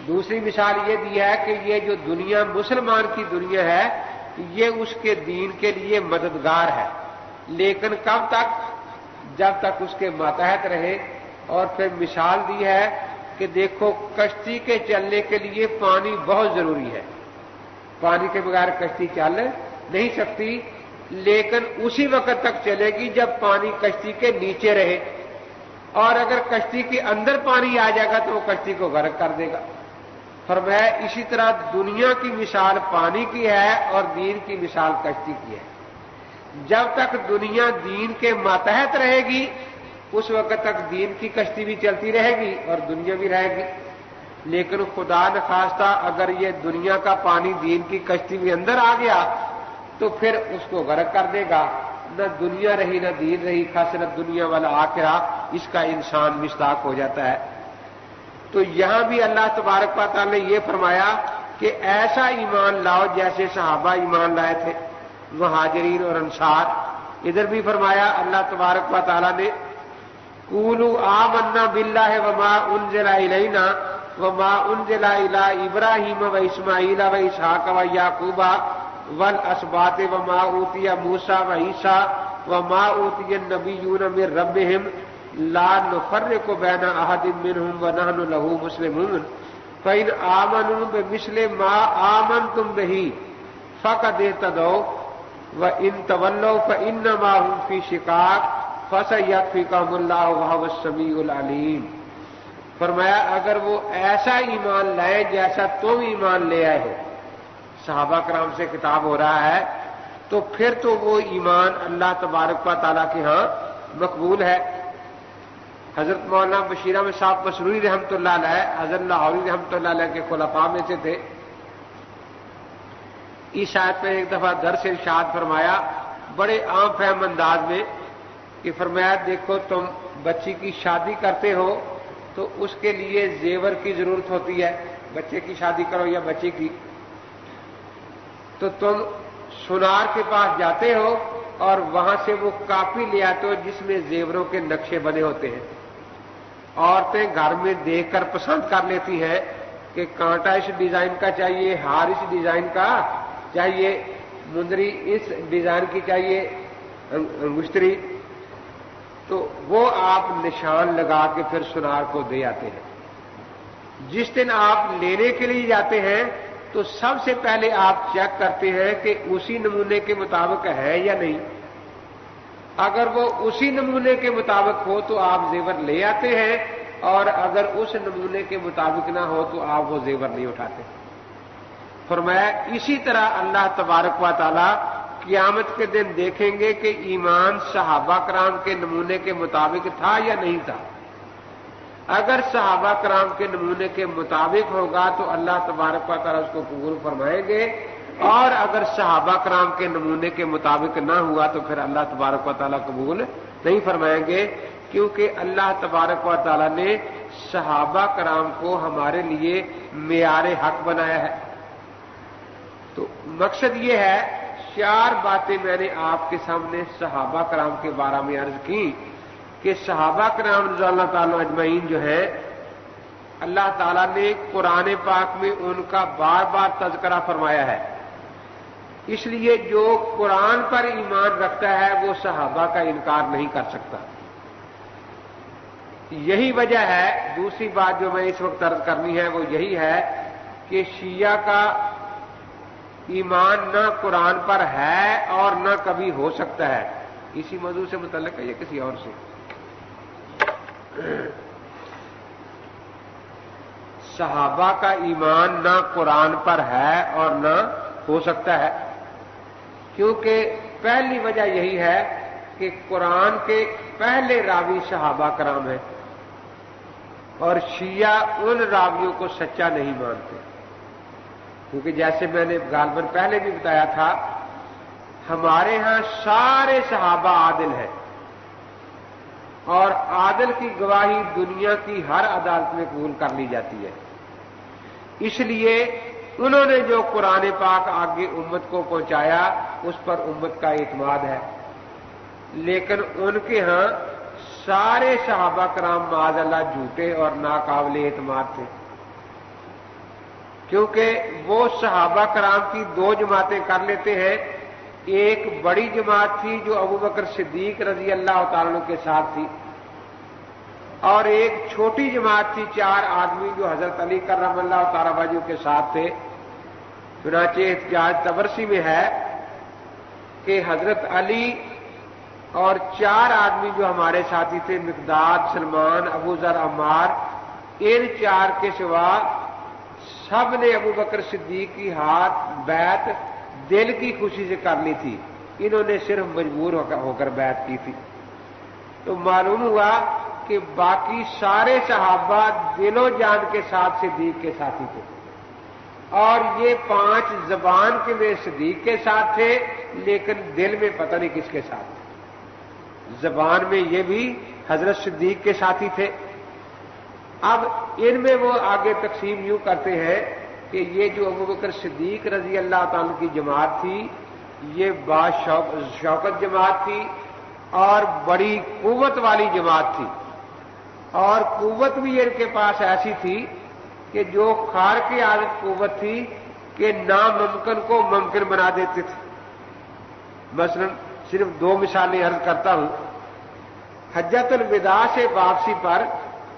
دوسری مثال یہ دی ہے کہ یہ جو دنیا مسلمان کی دنیا ہے یہ اس کے دین کے لیے مددگار ہے، لیکن کب تک؟ جب تک اس کے ماتحت رہے۔ اور پھر مثال دی ہے کہ دیکھو کشتی کے چلنے کے لیے پانی بہت ضروری ہے، پانی کے بغیر کشتی چل نہیں سکتی، لیکن اسی وقت تک چلے گی جب پانی کشتی کے نیچے رہے، اور اگر کشتی کے اندر پانی آ جائے گا تو وہ کشتی کو غرق کر دے گا۔ فرمایا اسی طرح دنیا کی مثال پانی کی ہے اور دین کی مثال کشتی کی ہے۔ جب تک دنیا دین کے ماتحت رہے گی اس وقت تک دین کی کشتی بھی چلتی رہے گی اور دنیا بھی رہے گی، لیکن خدا نخواستہ اگر یہ دنیا کا پانی دین کی کشتی میں اندر آ گیا تو پھر اس کو غرق کر دے گا، نہ دنیا رہی نہ دین رہی، خسرت دنیا والا آخرہ، اس کا انسان مستاق ہو جاتا ہے۔ تو یہاں بھی اللہ تبارک و تعالی نے یہ فرمایا کہ ایسا ایمان لاؤ جیسے صحابہ ایمان لائے تھے، مہاجرین اور انصار۔ ادھر بھی فرمایا اللہ تبارک و تعالی نے قولوا آمنا باللہ وما انزل الینا وما انزل الی ابراہیم واسماعیل واسحاق ویعقوب والاسباط وما اوتی موسیٰ وعیسیٰ وما اوتی النبیون من ربہم لا نفرق بین احد منہم ونحن لہ مسلمون فإن آمنوا بمثل ما آمنتم به فقد اہتدوا وإن تولوا فإنما هم في شقاق فسيكفيكهم الله وهو السميع العليم۔ فرمایا اگر وہ ایسا ایمان لائے جیسا تم ایمان لے آئے ہو، صحابہ کرام سے خطاب ہو رہا ہے، تو پھر تو وہ ایمان اللہ تبارک و تعالیٰ کے ہاں مقبول ہے۔ حضرت مولانا بشیر احمد صاحب مسروری رحمۃ اللہ علیہ حضرت لاہوری رحمۃ اللہ علیہ کے خلفاء میں سے تھے۔ اس آیت میں ایک دفعہ درس ارشاد فرمایا بڑے عام فہم انداز میں کہ فرمایا دیکھو تم بچی کی شادی کرتے ہو تو اس کے لیے زیور کی ضرورت ہوتی ہے، بچے کی شادی کرو یا بچی کی، تو تم سونار کے پاس جاتے ہو اور وہاں سے وہ کاپی لے آتے ہو جس میں زیوروں کے نقشے بنے ہوتے ہیں۔ عورتیں گھر میں دیکھ کر پسند کر لیتی ہیں کہ کانٹا اس ڈیزائن کا چاہیے، ہار اس ڈیزائن کا چاہیے، مندری اس ڈیزائن کی چاہیے، انگشتری، تو وہ آپ نشان لگا کے پھر سونار کو دے آتے ہیں۔ جس دن آپ لینے کے لیے جاتے ہیں تو سب سے پہلے آپ چیک کرتے ہیں کہ اسی نمونے کے مطابق ہے یا نہیں۔ اگر وہ اسی نمونے کے مطابق ہو تو آپ زیور لے آتے ہیں، اور اگر اس نمونے کے مطابق نہ ہو تو آپ وہ زیور نہیں اٹھاتے۔ فرمایا اسی طرح اللہ تبارک و تعالی قیامت کے دن دیکھیں گے کہ ایمان صحابہ کرام کے نمونے کے مطابق تھا یا نہیں تھا۔ اگر صحابہ کرام کے نمونے کے مطابق ہوگا تو اللہ تبارک و تعالی اس کو قبول فرمائیں گے، اور اگر صحابہ کرام کے نمونے کے مطابق نہ ہوا تو پھر اللہ تبارک و تعالیٰ قبول نہیں فرمائیں گے، کیونکہ اللہ تبارک و تعالیٰ نے صحابہ کرام کو ہمارے لیے معیار حق بنایا ہے۔ تو مقصد یہ ہے، 4 باتیں میں نے آپ کے سامنے صحابہ کرام کے بارے میں عرض کی کہ صحابہ کرام رضی اللہ تعالیٰ اجمعین جو ہے، اللہ تعالیٰ نے قرآن پاک میں ان کا بار بار تذکرہ فرمایا ہے۔ اس لیے جو قرآن پر ایمان رکھتا ہے وہ صحابہ کا انکار نہیں کر سکتا۔ یہی وجہ ہے، دوسری بات جو میں اس وقت عرض کرنی ہے وہ یہی ہے کہ شیعہ کا ایمان نہ قرآن پر ہے اور نہ کبھی ہو سکتا ہے۔ اسی موضوع سے متعلق ہے یا کسی اور سے؟ صحابہ کا ایمان نہ قرآن پر ہے اور نہ ہو سکتا ہے، کیونکہ پہلی وجہ یہی ہے کہ قرآن کے پہلے راوی صحابہ کرام ہیں اور شیعہ ان راویوں کو سچا نہیں مانتے، کیونکہ جیسے میں نے غالباً پہلے بھی بتایا تھا، ہمارے ہاں سارے صحابہ عادل ہیں اور عادل کی گواہی دنیا کی ہر عدالت میں قبول کر لی جاتی ہے۔ اس لیے انہوں نے جو قرآن پاک آگے امت کو پہنچایا اس پر امت کا اعتماد ہے، لیکن ان کے ہاں سارے صحابہ کرام معاذ اللہ جھوٹے اور ناقابل اعتماد تھے، کیونکہ وہ صحابہ کرام کی 2 جماعتیں کر لیتے ہیں۔ ایک بڑی جماعت تھی جو ابو بکر صدیق رضی اللہ تعالیٰ عنہ کے ساتھ تھی، اور ایک چھوٹی جماعت تھی 4 آدمی جو حضرت علی کرم اللہ تعالیٰ وجہ کے ساتھ تھے۔ چنانچہ احتجاج طبرسی میں ہے کہ حضرت علی اور 4 آدمی جو ہمارے ساتھی تھے، مقداد، سلمان، ابو ذر، عمار، ان 4 کے سوا سب نے ابو بکر صدیق کی ہاتھ بیعت دل کی خوشی سے کر لی تھی، انہوں نے صرف مجبور ہو کر بیعت کی تھی۔ تو معلوم ہوا کہ باقی سارے صحابہ دل و جان کے ساتھ صدیق کے ساتھی تھے، اور یہ 5 زبان کے میں صدیق کے ساتھ تھے لیکن دل میں پتہ نہیں کس کے ساتھ تھے۔ زبان میں یہ بھی حضرت صدیق کے ساتھی تھے۔ اب ان میں وہ آگے تقسیم یوں کرتے ہیں کہ یہ جو ابو بکر صدیق رضی اللہ تعالیٰ کی جماعت تھی یہ شوکت جماعت تھی اور بڑی قوت والی جماعت تھی، اور قوت بھی ان کے پاس ایسی تھی کہ جو خارق عادت قوت تھی کہ ناممکن کو ممکن بنا دیتے تھے۔ مثلا صرف 2 مثالیں عرض کرتا ہوں۔ حجۃ الوداع سے واپسی پر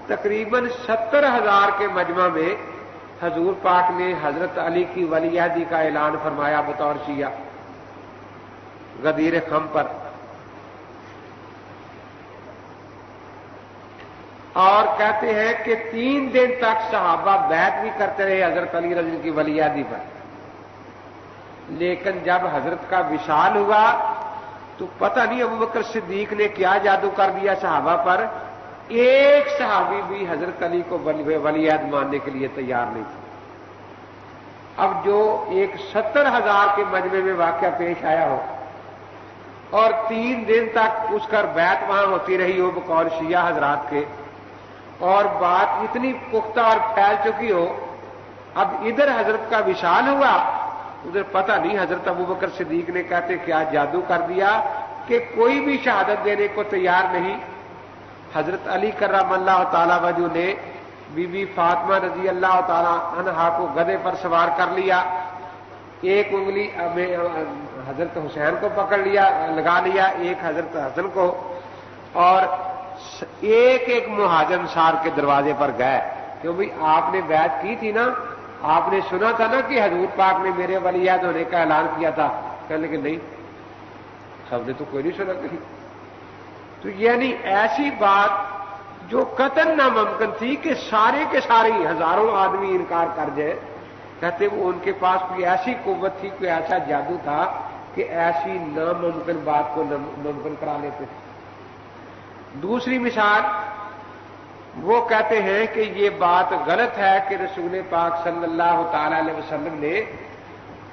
تقریباً 70,000 کے مجمع میں حضور پاک نے حضرت علی کی ولی عہدی کا اعلان فرمایا بطور شیعہ غدیر خم پر، اور کہتے ہیں کہ 3 دن تک صحابہ بیعت بھی کرتے رہے حضرت علی رضی اللہ کی ولی عہدی پر، لیکن جب حضرت کا وصال ہوا تو پتہ نہیں ابو بکر صدیق نے کیا جادو کر دیا صحابہ پر، ایک صحابی بھی حضرت علی کو ولی عہد ماننے کے لیے تیار نہیں تھا۔ اب جو ایک 70,000 کے مجمع میں واقعہ پیش آیا ہو اور 3 دن تک اس کا بیعت وہاں ہوتی رہی ہو بقول شیعہ حضرات کے، اور بات اتنی پختہ اور پھیل چکی ہو، اب ادھر حضرت کا وصال ہوا، ادھر پتہ نہیں حضرت ابو بکر صدیق نے کہتے کیا جادو کر دیا کہ کوئی بھی شہادت دینے کو تیار نہیں۔ حضرت علی کرم اللہ تعالیٰ وجہ نے بی بی فاطمہ رضی اللہ تعالیٰ عنہا کو گدھے پر سوار کر لیا، ایک انگلی حضرت حسین کو پکڑ لیا لگا لیا، ایک حضرت حسن کو، اور ایک ایک مہاجر انصار کے دروازے پر گئے، کیوں بھئی آپ نے بیعت کی تھی نا، آپ نے سنا تھا نا کہ حضور پاک نے میرے ولی عہد ہونے کا اعلان کیا تھا، کہنے کہ نہیں، سب نے تو کوئی نہیں سنا کہیں۔ تو یعنی ایسی بات جو قطعاً ناممکن تھی کہ سارے کے سارے ہزاروں آدمی انکار کر جائے، کہتے وہ ان کے پاس کوئی ایسی قوت تھی، کوئی ایسا جادو تھا کہ ایسی ناممکن بات کو ممکن کرا لیتے تھے۔ دوسری مثال وہ کہتے ہیں کہ یہ بات غلط ہے کہ رسول پاک صلی اللہ تعالی علیہ وسلم نے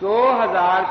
2000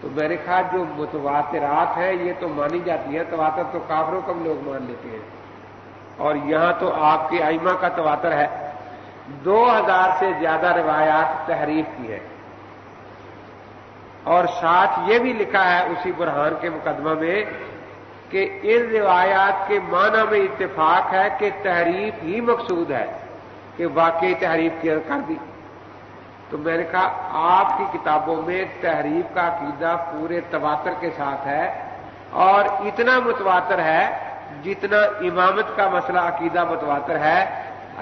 تو میں نے کہا جو متواترات ہیں یہ تو مانی جاتی ہیں، تواتر تو کافروں کو بھی لوگ مان لیتے ہیں، اور یہاں تو آپ کے ائمہ کا تواتر ہے۔ 2000 سے زیادہ روایات تحریف کی ہے، اور ساتھ یہ بھی لکھا ہے اسی برہان کے مقدمہ میں کہ ان روایات کے معنی میں اتفاق ہے کہ تحریف ہی مقصود ہے، کہ واقعی تحریف کر دی۔ تو میں نے کہا آپ کی کتابوں میں تحریف کا عقیدہ پورے تواتر کے ساتھ ہے، اور اتنا متواتر ہے جتنا امامت کا مسئلہ عقیدہ متواتر ہے۔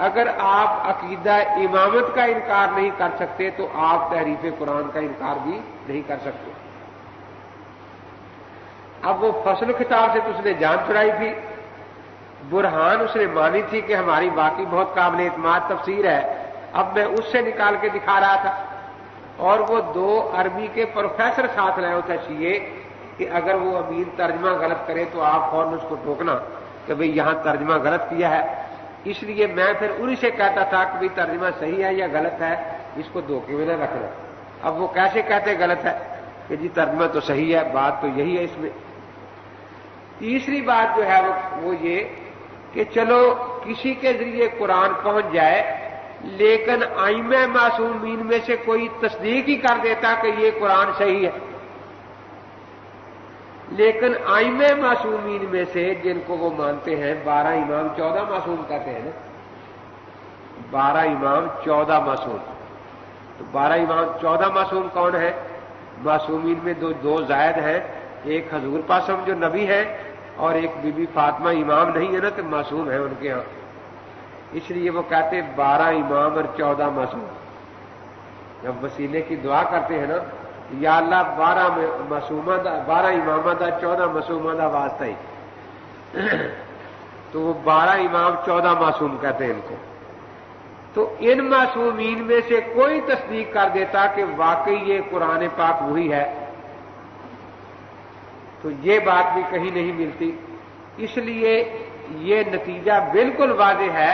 اگر آپ عقیدہ امامت کا انکار نہیں کر سکتے تو آپ تحریف قرآن کا انکار بھی نہیں کر سکتے۔ اب وہ فصل خطاب سے تو اس نے جان چھڑائی تھی، برہان اس نے مانی تھی کہ ہماری باقی بہت قابل اعتماد تفسیر ہے، اب میں اس سے نکال کے دکھا رہا تھا، اور وہ 2 عربی کے پروفیسر ساتھ لائے ہوتے چاہیے کہ اگر وہ امین ترجمہ غلط کرے تو آپ فوراً اس کو ٹوکنا کہ بھئی یہاں ترجمہ غلط کیا ہے۔ اس لیے میں پھر انہی سے کہتا تھا کہ بھئی ترجمہ صحیح ہے یا غلط ہے، اس کو دھوکے میں نہ رکھنا۔ اب وہ کیسے کہتے غلط ہے کہ جی ترجمہ تو صحیح ہے، بات تو یہی ہے اس میں۔ تیسری بات جو ہے وہ یہ کہ چلو کسی کے ذریعے قرآن پہنچ جائے، لیکن ائمہ معصومین میں سے کوئی تصدیق ہی کر دیتا کہ یہ قرآن صحیح ہے۔ لیکن ائمہ معصومین میں سے جن کو وہ مانتے ہیں 12 امام 14 معصوم کہتے ہیں نا، 12 امام 14 معصوم، تو 12 امام 14 معصوم کون ہے؟ معصومین میں دو زائد ہیں، ایک حضور پاسم جو نبی ہے، اور ایک بی بی فاطمہ امام نہیں ہے نا تو معصوم ہے ان کے ہاں، اس لیے وہ کہتے 12 امام اور 14 معصوم۔ جب وسیلے کی دعا کرتے ہیں نا، یا اللہ 12 معصومہ دا، 12 امامہ دا 14 معصومہ دا واسطہ ہی، تو وہ 12 امام 14 معصوم کہتے ہیں ان کو۔ تو ان معصومین میں سے کوئی تصدیق کر دیتا کہ واقعی یہ قرآن پاک وہی ہے، تو یہ بات بھی کہیں نہیں ملتی۔ اس لیے یہ نتیجہ بالکل واضح ہے،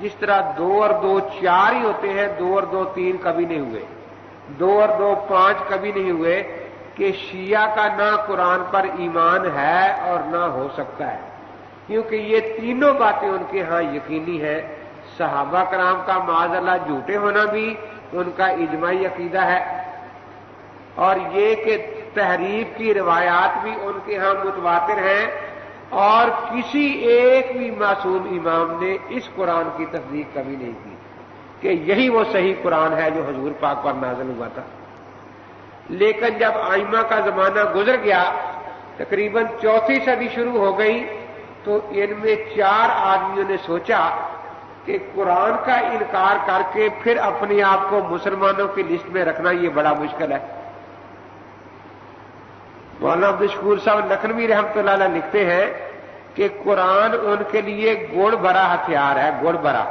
جس طرح 2 اور 2 4 ہی ہوتے ہیں، 2 اور 2 3 کبھی نہیں ہوئے، 2 اور 2 5 کبھی نہیں ہوئے، کہ شیعہ کا نہ قرآن پر ایمان ہے اور نہ ہو سکتا ہے، کیونکہ یہ تینوں باتیں ان کے ہاں یقینی ہیں۔ صحابہ کرام کا معاذ اللہ جھوٹے ہونا بھی ان کا اجماعی عقیدہ ہے، اور یہ کہ تحریف کی روایات بھی ان کے ہاں متواتر ہیں، اور کسی ایک بھی معصوم امام نے اس قرآن کی تصدیق کبھی نہیں کی کہ یہی وہ صحیح قرآن ہے جو حضور پاک پر نازل ہوا تھا۔ لیکن جب ائمہ کا زمانہ گزر گیا، تقریباً 4 صدی شروع ہو گئی، تو ان میں 4 آدمیوں نے سوچا کہ قرآن کا انکار کر کے پھر اپنے آپ کو مسلمانوں کی لسٹ میں رکھنا یہ بڑا مشکل ہے۔ مولانا عبدالشکور صاحب لکھنوی رحمۃ اللہ علیہ لکھتے ہیں کہ قرآن ان کے لیے گڑ بھرا ہتھیار ہے، گڑ بھرا،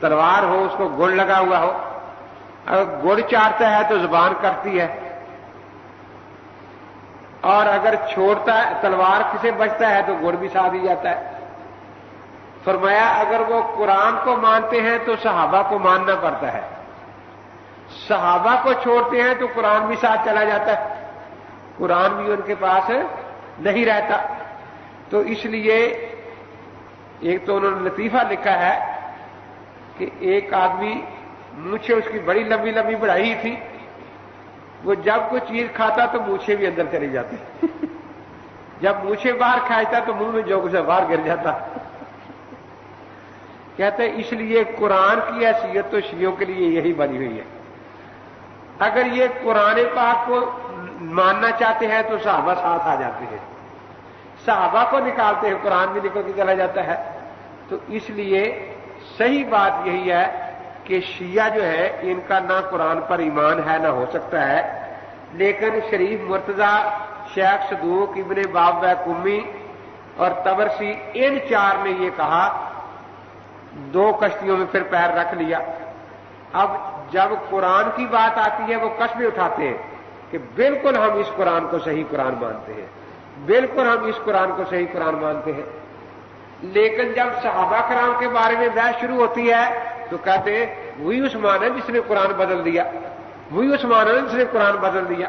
تلوار ہو اس کو گڑ لگا ہوا ہو، اگر گڑ چاٹتا ہے تو زبان کرتی ہے، اور اگر چھوڑتا ہے تلوار کسے بچتا ہے تو گڑ بھی ساتھ ہی جاتا ہے۔ فرمایا اگر وہ قرآن کو مانتے ہیں تو صحابہ کو ماننا پڑتا ہے، صحابہ کو چھوڑتے ہیں تو قرآن بھی ساتھ چلا جاتا ہے، قرآن بھی ان کے پاس نہیں رہتا۔ تو اس لیے ایک تو انہوں نے لطیفہ لکھا ہے کہ ایک آدمی مونچھیں اس کی بڑی لمبی لمبی بڑھائی تھی، وہ جب کوئی چیز کھاتا تو مونچھیں بھی اندر چلی جاتی، جب مونچھیں باہر کھاتا تو منہ میں جو کچھ باہر گر جاتا۔ کہتے ہیں اس لیے قرآن کی حیثیت تو شیعوں کے لیے یہی بنی ہوئی ہے۔ اگر یہ قرآن پاک کو ماننا چاہتے ہیں تو صحابہ ساتھ آ جاتے ہیں، صحابہ کو نکالتے ہیں قرآن بھی نکل کے چلا جاتا ہے۔ تو اس لیے صحیح بات یہی ہے کہ شیعہ جو ہے ان کا نہ قرآن پر ایمان ہے نہ ہو سکتا ہے، لیکن شریف مرتضی، شیخ صدوق، ابن بابویہ قمی اور تبرسی، ان 4 نے یہ کہا، 2 کشتیوں میں پھر پیر رکھ لیا۔ اب جب قرآن کی بات آتی ہے وہ قسمیں اٹھاتے ہیں کہ بالکل ہم اس قرآن کو صحیح قرآن مانتے ہیں، بالکل ہم اس قرآن کو صحیح قرآن مانتے ہیں، لیکن جب صحابہ کرام کے بارے میں بحث شروع ہوتی ہے تو کہتے ہیں وہی عثمان ہے جس نے قرآن بدل دیا، وہی عثمان ہے جس نے قرآن بدل دیا۔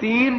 3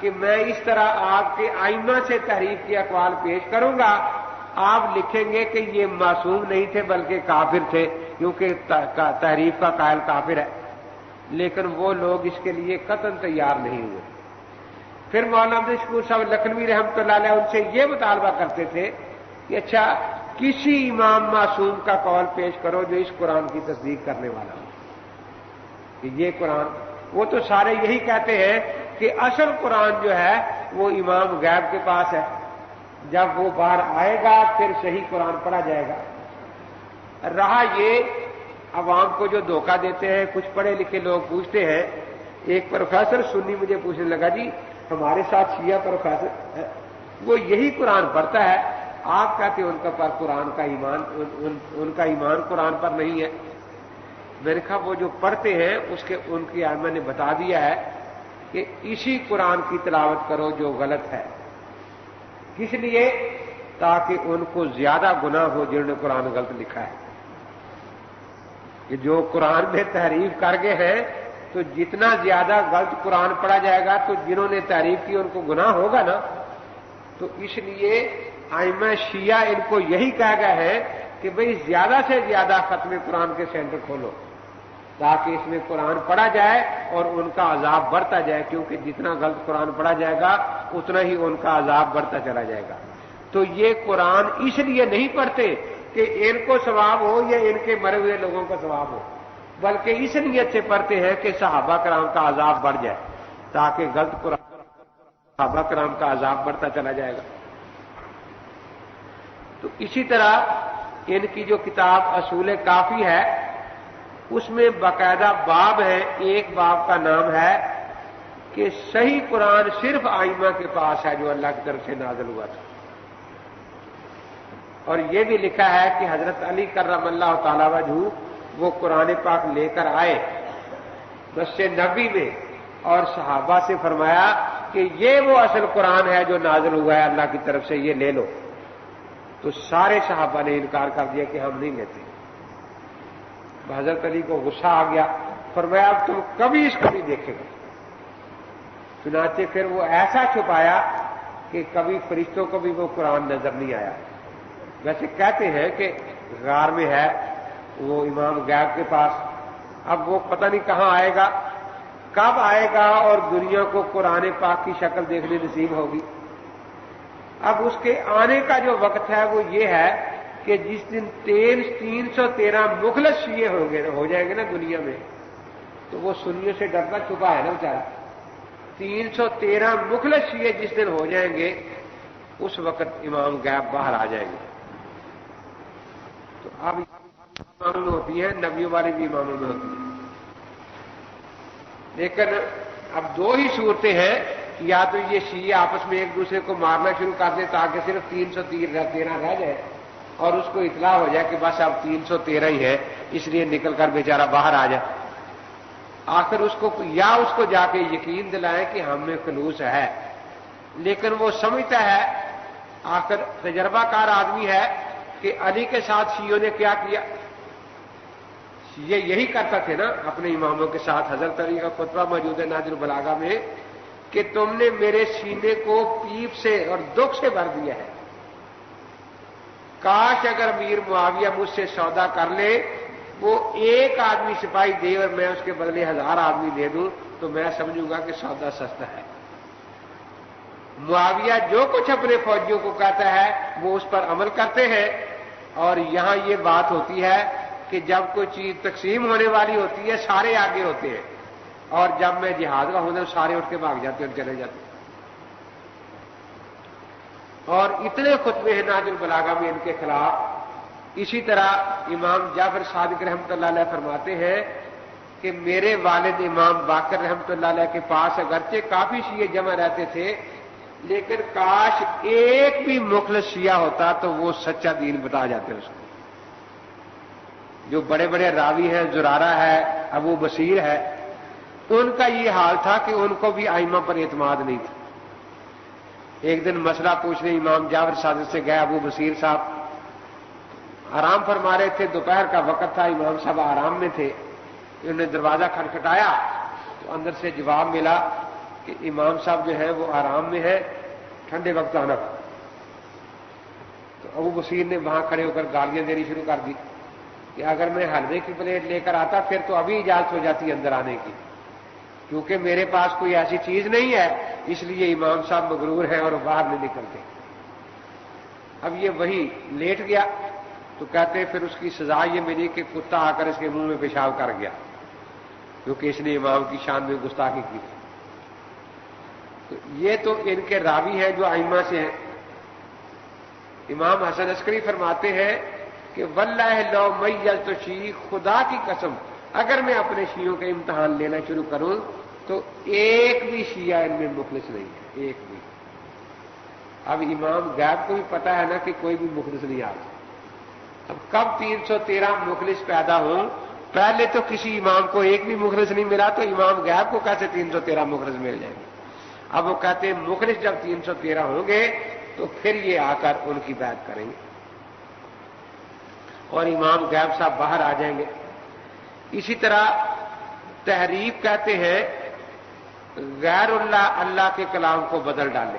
کہ میں اس طرح آپ کے ائمہ سے تحریف کے اقوال پیش کروں گا، آپ لکھیں گے کہ یہ معصوم نہیں تھے بلکہ کافر تھے، کیونکہ تحریف کا قائل کافر ہے۔ لیکن وہ لوگ اس کے لیے قطعاً تیار نہیں ہوئے۔ پھر مولانا عبد الشکور صاحب لکھنوی رحمۃ اللہ علیہ ان سے یہ مطالبہ کرتے تھے کہ اچھا کسی امام معصوم کا قول پیش کرو جو اس قرآن کی تصدیق کرنے والا ہو کہ یہ قرآن، وہ تو سارے یہی کہتے ہیں کہ اصل قرآن جو ہے وہ امام غیب کے پاس ہے، جب وہ باہر آئے گا پھر صحیح قرآن پڑھا جائے گا۔ رہا یہ عوام کو جو دھوکہ دیتے ہیں، کچھ پڑھے لکھے لوگ پوچھتے ہیں، ایک پروفیسر سنی مجھے پوچھنے لگا جی ہمارے ساتھ شیعہ پروفیسر ہے، وہ یہی قرآن پڑھتا ہے، آپ کہتے ہیں ان کا پر قرآن کا ایمان ان کا ایمان قرآن پر نہیں ہے۔ میں نے کہا وہ جو پڑھتے ہیں اس کے ان کی ائمہ نے بتا دیا ہے کہ اسی قرآن کی تلاوت کرو جو غلط ہے، کس لیے؟ تاکہ ان کو زیادہ گناہ ہو جنہوں نے قرآن غلط لکھا ہے، کہ جو قرآن میں تحریف کر گئے ہیں تو جتنا زیادہ غلط قرآن پڑھا جائے گا تو جنہوں نے تحریف کی ان کو گناہ ہوگا نا۔ تو اس لیے ائمہ شیعہ ان کو یہی کہہ گئے ہیں کہ بھئی زیادہ سے زیادہ ختم قرآن کے سینٹر کھولو تاکہ اس میں قرآن پڑھا جائے اور ان کا عذاب بڑھتا جائے، کیونکہ جتنا غلط قرآن پڑھا جائے گا اتنا ہی ان کا عذاب بڑھتا چلا جائے گا۔ تو یہ قرآن اس لیے نہیں پڑھتے کہ ان کو ثواب ہو یا ان کے مرے ہوئے لوگوں کا ثواب ہو، بلکہ اس نیت سے پڑھتے ہیں کہ صحابہ کرام کا عذاب بڑھ جائے، تاکہ غلط قرآن صحابہ کرام کا عذاب بڑھتا چلا جائے گا۔ تو اسی طرح ان کی جو کتاب اصول کافی ہے اس میں باقاعدہ باب ہے، ایک باب کا نام ہے کہ صحیح قرآن صرف ائمہ کے پاس ہے جو اللہ کی طرف سے نازل ہوا تھا، اور یہ بھی لکھا ہے کہ حضرت علی کرم اللہ تعالی وجہ وہ قرآن پاک لے کر آئے مسجد نبوی میں اور صحابہ سے فرمایا کہ یہ وہ اصل قرآن ہے جو نازل ہوا ہے اللہ کی طرف سے، یہ لے لو۔ تو سارے صحابہ نے انکار کر دیا کہ ہم نہیں لیتے۔ حضرت علی کو غصہ آ گیا، فرمایا اب تم کبھی اس کو نہیں دیکھے گا۔ چنانچہ پھر وہ ایسا چھپایا کہ کبھی فرشتوں کو بھی وہ قرآن نظر نہیں آیا۔ ویسے کہتے ہیں کہ غار میں ہے وہ امام غیب کے پاس، اب وہ پتہ نہیں کہاں آئے گا، کب آئے گا اور دنیا کو قرآن پاک کی شکل دیکھنے نصیب ہوگی۔ اب اس کے آنے کا جو وقت ہے وہ یہ ہے کہ جس دن 313 مخلص شیعہ ہو جائیں گے نا دنیا میں، تو وہ سنیوں سے ڈرنا چھپا ہے نا بیچارہ۔ 313 مخلص شیعہ جس دن ہو جائیں گے اس وقت امام غیب باہر آ جائیں گے۔ تو اب اماموں میں ہوتی ہیں، نبیوں والی بھی اماموں میں ہوتی ہیں، لیکن اب دو ہی صورتیں ہیں، یا تو یہ شیعہ آپس میں ایک دوسرے کو مارنا شروع کر دیں تاکہ صرف 313 رہ جائے اور اس کو اطلاع ہو جائے کہ بس اب 313 ہی ہے، اس لیے نکل کر بیچارہ باہر آ جائے۔ آخر اس کو جا کے یقین دلائیں کہ ہم میں خلوص ہے، لیکن وہ سمجھتا ہے، آخر تجربہ کار آدمی ہے کہ علی کے ساتھ شیعوں نے کیا کیا، یہی کرتا تھے نا اپنے اماموں کے ساتھ۔ حضرت علی کا خطبہ موجود ہے نہج البلاغہ میں کہ تم نے میرے سینے کو پیپ سے اور دکھ سے بھر دیا ہے، کاش اگر امیر معاویہ مجھ سے سودا کر لے، وہ ایک آدمی سپاہی دے اور میں اس کے بدلے 1000 آدمی دے دوں تو میں سمجھوں گا کہ سودا سستا ہے۔ معاویہ جو کچھ اپنے فوجیوں کو کہتا ہے وہ اس پر عمل کرتے ہیں، اور یہاں یہ بات ہوتی ہے کہ جب کوئی چیز تقسیم ہونے والی ہوتی ہے سارے آگے ہوتے ہیں، اور جب میں جہاد کا ہوں سارے اٹھ کے بھاگ جاتے اور چلے جاتے۔ اور اتنے خطبے ہیں نہج البلاغہ میں ان کے خلاف۔ اسی طرح امام جعفر صادق رحمۃ اللہ علیہ فرماتے ہیں کہ میرے والد امام باقر رحمۃ اللہ علیہ کے پاس اگرچہ کافی شیعہ جمع رہتے تھے، لیکن کاش ایک بھی مخلص شیعہ ہوتا تو وہ سچا دین بتا جاتے اس کو۔ جو بڑے بڑے راوی ہیں، زرارہ ہے، ابو بصیر ہے، ان کا یہ حال تھا کہ ان کو بھی ائمہ پر اعتماد نہیں تھا۔ ایک دن مسئلہ پوچھنے امام جعفر صادق سے گئے ابو بصیر صاحب، آرام فرما رہے تھے، دوپہر کا وقت تھا، امام صاحب آرام میں تھے، انہوں نے دروازہ کھٹکھٹایا تو اندر سے جواب ملا کہ امام صاحب جو ہے وہ آرام میں ہے، ٹھنڈے وقت آنا۔ تو ابو بصیر نے وہاں کھڑے ہو کر گالیاں دینی شروع کر دی کہ اگر میں حلوے کی پلیٹ لے کر آتا پھر تو ابھی اجازت ہو جاتی اندر آنے کی، کیونکہ میرے پاس کوئی ایسی چیز نہیں ہے، اس لیے امام صاحب مغرور ہیں اور باہر نہیں نکلتے۔ اب یہ وہیں لیٹ گیا تو کہتے پھر اس کی سزا یہ ملی کہ کتا آ کر اس کے منہ میں پیشاب کر گیا، کیونکہ اس نے امام کی شان میں گستاخی کی تھی۔ تو یہ تو ان کے راوی ہیں جو ائمہ سے ہیں۔ امام حسن عسکری فرماتے ہیں کہ واللہ لو میزت شیع، خدا کی قسم اگر میں اپنے شیعوں کے امتحان لینا شروع کروں تو ایک بھی شیعہ ان میں مخلص نہیں ہے، ایک بھی۔ اب امام غیب کو بھی پتا ہے نا کہ کوئی بھی مخلص نہیں آتا۔ اب کب 313 مخلص پیدا ہوں؟ پہلے تو کسی امام کو ایک بھی مخلص نہیں ملا تو امام غیب کو کیسے 313 مخلص مل جائیں گے؟ اب وہ کہتے ہیں مخلص جب 313 ہوں گے تو پھر یہ آ کر ان کی بیعت کریں گے اور امام غیب صاحب باہر آ جائیں گے۔ اسی طرح تحریف کہتے ہیں غیر اللہ کے کلام کو بدل ڈالے۔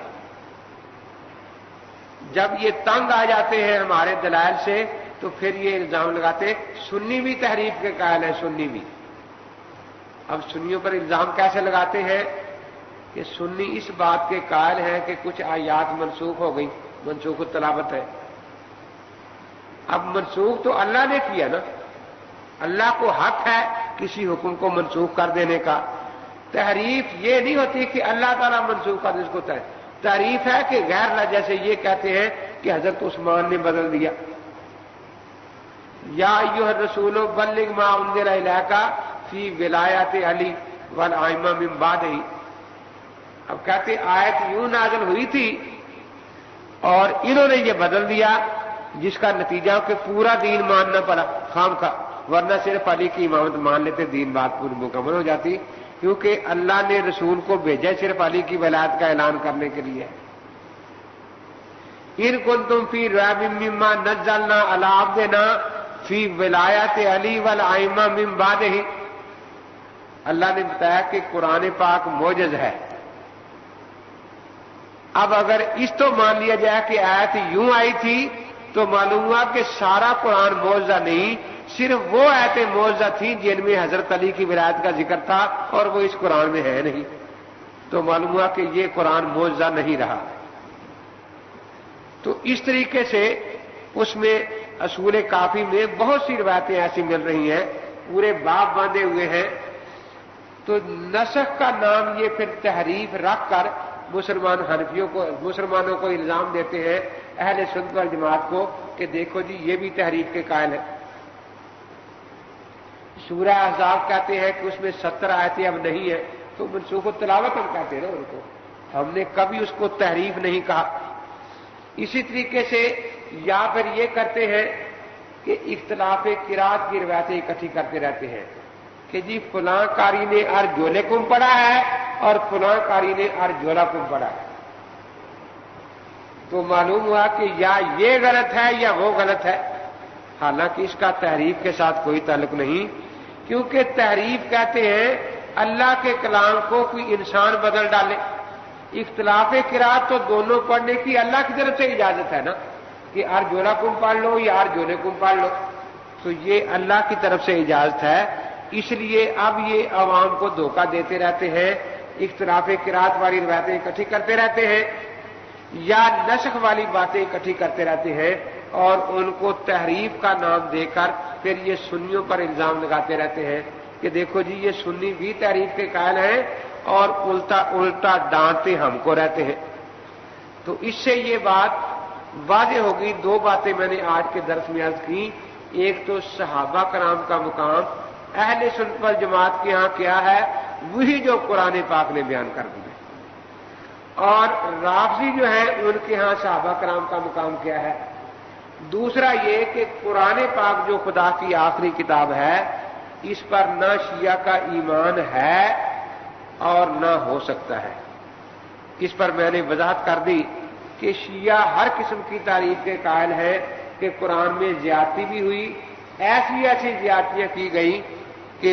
جب یہ تنگ آ جاتے ہیں ہمارے دلائل سے تو پھر یہ الزام لگاتے سنی بھی تحریف کے قائل ہیں، سنی بھی۔ اب سنیوں پر الزام کیسے لگاتے ہیں کہ سنی اس بات کے قائل ہیں کہ کچھ آیات منسوخ ہو گئی، منسوخ التلاوت ہے۔ اب منسوخ تو اللہ نے کیا نا، اللہ کو حق ہے کسی حکم کو منسوخ کر دینے کا۔ تحریف یہ نہیں ہوتی کہ اللہ تعالیٰ منسوخ کر دے، اس کو تحریف ہے کہ غیر اللہ، جیسے یہ کہتے ہیں کہ حضرت عثمان نے بدل دیا، یا ایھا الرسول بلغ ما انزل الیک فی ولایت علی والائمہ من بعدہ۔ اب کہتے آیت یوں نازل ہوئی تھی اور انہوں نے یہ بدل دیا، جس کا نتیجہ کہ پورا دین ماننا پڑا خام کا، ورنہ صرف علی کی امامت مان لیتے دین بات پوری مکمل ہو جاتی، کیونکہ اللہ نے رسول کو بھیجا صرف علی کی ولایت کا اعلان کرنے کے لیے۔ ان کنتم فی ریب مما نزلنا علی عبدنا فی ولایت علی والائمہ من بعدہ۔ اللہ نے بتایا کہ قرآن پاک معجز ہے۔ اب اگر اس تو مان لیا جائے کہ آیت یوں آئی تھی تو معلوم ہوا کہ سارا قرآن معجزہ نہیں، صرف وہ آیتیں معجزہ تھیں جن میں حضرت علی کی ولایت کا ذکر تھا اور وہ اس قرآن میں ہے نہیں، تو معلوم ہوا کہ یہ قرآن معجزہ نہیں رہا۔ تو اس طریقے سے اس میں اصول کافی میں بہت سی روایتیں ایسی مل رہی ہیں، پورے باب باندھے ہوئے ہیں۔ تو نسخ کا نام یہ پھر تحریف رکھ کر مسلمانوں کو الزام دیتے ہیں، اہل سنت والجماعت کو، کہ دیکھو جی یہ بھی تحریف کے قائل ہیں۔ سورہ احزاب کہتے ہیں کہ اس میں 70 آیتیں اب نہیں ہیں، تو منسوخ التلاوت ہم کہتے ہیں نا ان کو، ہم نے کبھی اس کو تحریف نہیں کہا۔ اسی طریقے سے یا پھر یہ کرتے ہیں کہ اختلاف قرات کی روایتیں اکٹھی کرتے رہتے ہیں کہ جی فلاں قاری نے ارجلکم پڑھا ہے اور فلاں قاری نے ارجلکم پڑھا ہے، تو معلوم ہوا کہ یا یہ غلط ہے یا وہ غلط ہے، حالانکہ اس کا تحریف کے ساتھ کوئی تعلق نہیں، کیونکہ تحریف کہتے ہیں اللہ کے کلام کو کوئی انسان بدل ڈالے۔ اختلاف قرات تو دونوں پڑھنے کی اللہ کی طرف سے اجازت ہے نا، کہ ارجلکم پڑھ لو یا ارجلکم پڑھ لو، تو یہ اللہ کی طرف سے اجازت ہے۔ اس لیے اب یہ عوام کو دھوکہ دیتے رہتے ہیں، اختلاف قرات والی روایتیں اکٹھی کرتے رہتے ہیں یا نسخ والی باتیں اکٹھی کرتے رہتے ہیں اور ان کو تحریف کا نام دے کر پھر یہ سنیوں پر الزام لگاتے رہتے ہیں کہ دیکھو جی یہ سنی بھی تحریف کے قائل ہیں اور الٹا ڈانٹتے ہم کو رہتے ہیں۔ تو اس سے یہ بات واضح ہوگی۔ دو باتیں میں نے آج کے درس میں عرض کی، ایک تو صحابہ کرام کا مقام اہل سنت والجماعت کے ہاں کیا ہے، وہی جو قرآن پاک نے بیان کر دیا، اور رافضی جو ہے ان کے ہاں صحابہ کرام کا مقام کیا ہے۔ دوسرا یہ کہ قرآن پاک جو خدا کی آخری کتاب ہے، اس پر نہ شیعہ کا ایمان ہے اور نہ ہو سکتا ہے۔ اس پر میں نے وضاحت کر دی کہ شیعہ ہر قسم کی تعریف کے قائل ہیں کہ قرآن میں زیادتی بھی ہوئی، ایسی ایسی زیادتیاں کی گئی کہ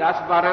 10-12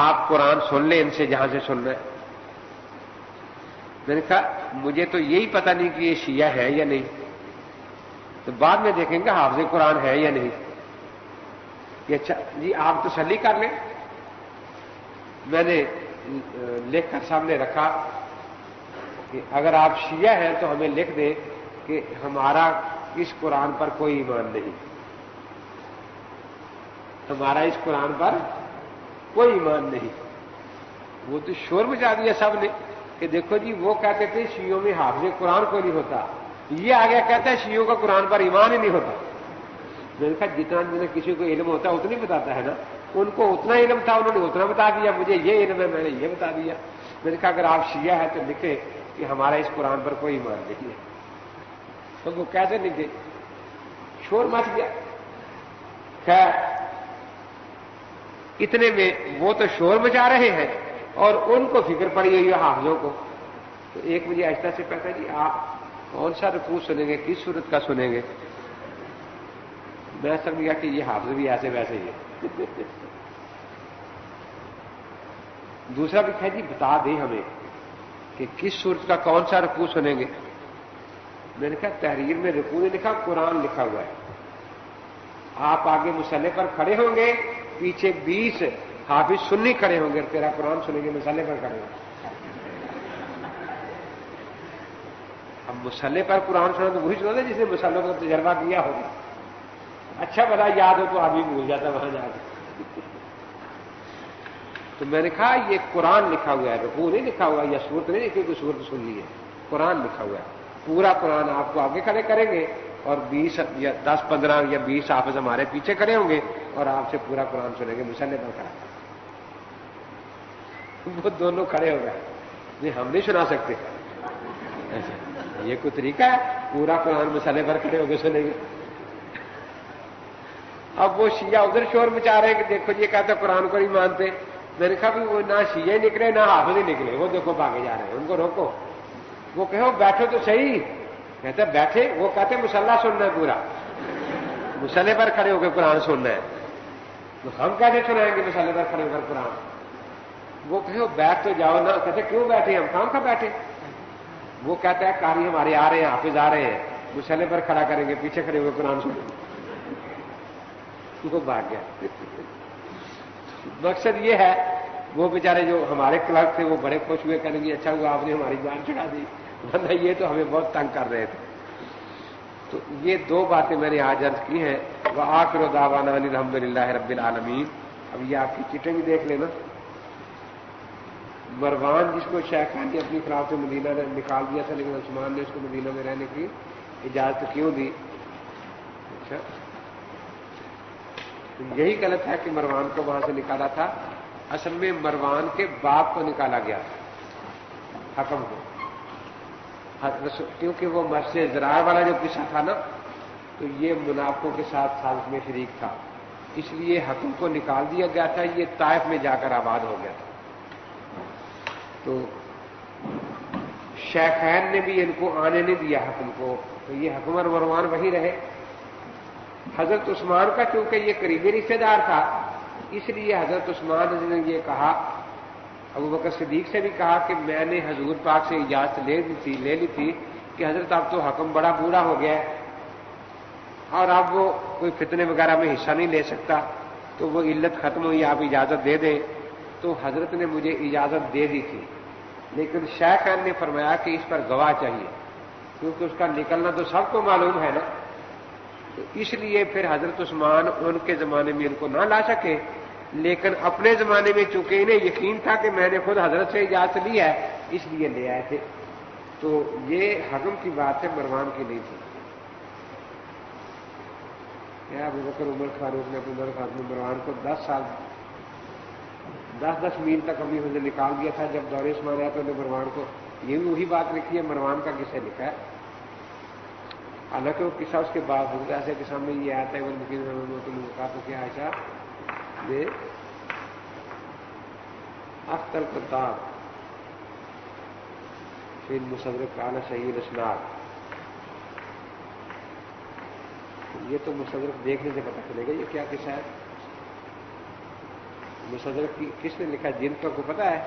آپ قرآن سن لیں ان سے جہاں سے سننا ہے۔ میں نے کہا مجھے تو یہی پتہ نہیں کہ یہ شیعہ ہے یا نہیں، تو بعد میں دیکھیں گے حافظ قرآن ہے یا نہیں۔ کہ اچھا جی آپ تسلی کر لیں۔ میں نے لکھ کر سامنے رکھا کہ اگر آپ شیعہ ہیں تو ہمیں لکھ دیں کہ ہمارا اس قرآن پر کوئی ایمان نہیں، ہمارا اس قرآن پر کوئی ایمان نہیں۔ وہ تو شور مچا دیا سب نے کہ دیکھو جی وہ کہتے تھے شیعوں میں حافظ قرآن کوئی نہیں ہوتا، یہ آگے کہتا ہے شیعوں کا قرآن پر ایمان ہی نہیں ہوتا۔ میں نے کہا جتنا کسی کو علم ہوتا ہے اتنا ہی بتاتا ہے نا، ان کو اتنا علم تھا انہوں نے اتنا بتا دیا، مجھے یہ علم ہے میں نے یہ بتا دیا۔ میں نے کہا اگر آپ شیعہ ہیں تو لکھیں کہ ہمارا اس قرآن پر کوئی ایمان نہیں ہے۔ تو وہ کیسے لکھے؟ شور مچ گیا۔ خیر اتنے میں وہ تو شور مچا رہے ہیں اور ان کو فکر پڑی ہوئی ہے حافظوں کو۔ تو ایک مجھے آہستہ سے کہتا جی آپ کون سا رکوع سنیں گے، کس صورت کا سنیں گے؟ میں سمجھ گیا کہ یہ حافظ بھی ایسے ویسے ہی ہے۔ دوسرا بھی جی بتا دیں ہمیں کہ کس صورت کا کون سا رکوع سنیں گے؟ میں نے کہا تحریر میں رکوع نے لکھا، قرآن لکھا ہوا ہے۔ آپ آگے مصلی پر کھڑے ہوں گے، پیچھے 20 حافظ سنی کھڑے ہوں گے، تیرا قرآن سنیں گے، مصلی پر کھڑے ہوں گے۔ اب مصلی پر قرآن سنا تو وہی سنا جس نے مصلی کا تجربہ کیا ہوگا۔ اچھا بھلا یاد ہو تو آدمی بھول جاتا وہاں جا کے۔ تو میں نے کہا یہ قرآن لکھا ہوا ہے، رکوع نہیں لکھا ہوا، یا صورت نہیں لکھی، کوئی صورت سن لی ہے، قرآن لکھا ہوا ہے۔ پورا قرآن آپ کو آگے کھڑے کریں گے اور 20 یا 10 15 یا 20 حافظ ہمارے پیچھے کھڑے ہوں گے اور آپ سے پورا قرآن سنیں گے مصلی پر کھڑا۔ وہ دونوں کھڑے ہو گئے، نہیں ہم نہیں سنا سکتے۔ یہ کوئی طریقہ ہے پورا قرآن مصلی پر کھڑے ہو کے سنیں گے؟ اب وہ شیعہ ادھر شور مچا رہے ہیں کہ دیکھو یہ کہتے قرآن کو نہیں مانتے۔ میں نے کہا بھی وہ نہ شیعہ نکلے نہ حافظ ہی نکلے، وہ دیکھو بھاگے جا رہے ہیں، ان کو روکو۔ وہ کہو بیٹھو تو صحیح، کہتے بیٹھے، وہ کہتے مصلی سننا ہے، پورا مصلی پر کھڑے ہو کے قرآن سننا ہے، تو ہم کیسے سنائیں گے مصلی پر کھڑے ہو کر قرآن؟ وہ کہو بیٹھ تو جاؤ نا، کہتے کیوں بیٹھے ہم کہاں کا بیٹھے؟ وہ کہتا ہے قاری ہمارے آ رہے ہیں، حافظ آ رہے ہیں، مصلی پر کھڑا کریں گے، پیچھے کھڑے ہوئے قرآن سنیں گے۔ وہ بھاگ گیا۔ مقصد یہ ہے وہ بیچارے جو ہمارے کلرک تھے وہ بڑے خوش ہوئے، کہنے گے اچھا ہوا آپ نے ہماری جان چھڑا دی، ورنہ یہ تو ہمیں بہت تنگ کر رہے تھے۔ تو یہ دو باتیں میں نے آج عرض کی ہیں۔ وآخر دعوانا ان الحمد للہ رب العالمین۔ اب یہ آپ کی چٹیں بھی دیکھ لینا۔ مروان جس کو شیخان نے اپنی خلاف سے مدینہ نے نکال دیا تھا، لیکن عثمان نے اس کو مدینہ میں رہنے کی اجازت کیوں دی؟ اچھا یہی غلط ہے کہ مروان کو وہاں سے نکالا تھا، اصل میں مروان کے باپ کو نکالا گیا تھا، حکم کو، کیونکہ وہ مسجد زراعہ والا جو قصہ تھا نا، تو یہ منافقوں کے ساتھ سازش میں شریک تھا، اس لیے حکم کو نکال دیا گیا تھا، یہ طائف میں جا کر آباد ہو گیا تھا۔ تو شیخین نے بھی ان کو آنے نہیں دیا حکم کو، تو یہ حکم اور مروان وہی رہے۔ حضرت عثمان کا چونکہ یہ قریبی رشتے دار تھا، اس لیے حضرت عثمان نے یہ کہا، ابو بکر صدیق سے بھی کہا کہ میں نے حضور پاک سے اجازت لے لی تھی کہ حضرت اب تو حکم بڑا بوڑھا ہو گیا ہے اور اب وہ کوئی فتنے وغیرہ میں حصہ نہیں لے سکتا، تو وہ علت ختم ہوئی، آپ اجازت دے دیں۔ تو حضرت نے مجھے اجازت دے دی تھی، لیکن شیخین نے فرمایا کہ اس پر گواہ چاہیے، کیونکہ اس کا نکلنا تو سب کو معلوم ہے نا۔ تو اس لیے پھر حضرت عثمان ان کے زمانے میں ان کو نہ لا سکے، لیکن اپنے زمانے میں چونکہ انہیں یقین تھا کہ میں نے خود حضرت سے اجازت لی ہے، اس لیے لے آئے تھے۔ تو یہ حکم کی بات ہے، مروان کی نہیں تھی۔ کیا ابو بکر عمر فاروق نے اپنے عمر فاروق مروان کو 10 سال 10 میل تک اپنی سے نکال دیا تھا۔ جب دور عثمان آیا تو انہوں نے مروان کو یہ بھی وہی بات لکھی ہے، مروان کا قصہ لکھا ہے، حالانکہ وہ قصہ اس کے بعد حضرت عائشہ کے سامنے یہ آتا ہے، وہ مکین تو کیا عائشہ نے اختر کتاب پھر مصدرک کانا صحیح رسنات، یہ تو مصدرک دیکھنے سے پتہ چلے گا یہ کیا قصہ ہے۔ مستدرک کی کس نے لکھا؟ جن کا کو پتا ہے؟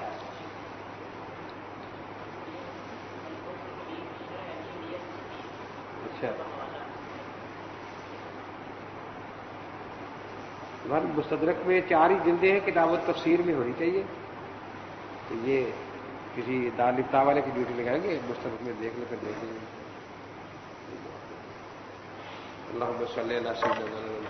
اچھا، مستدرک میں 4 ہی جلدیں ہیں، کتاب و تفسیر میں ہونی چاہیے. تو یہ کسی دارالفتاح والے کی ڈیوٹی لگائیں گے، مستدرک میں دیکھ لے کر دیکھ لیں گے. اللہم صلی علی سیدنا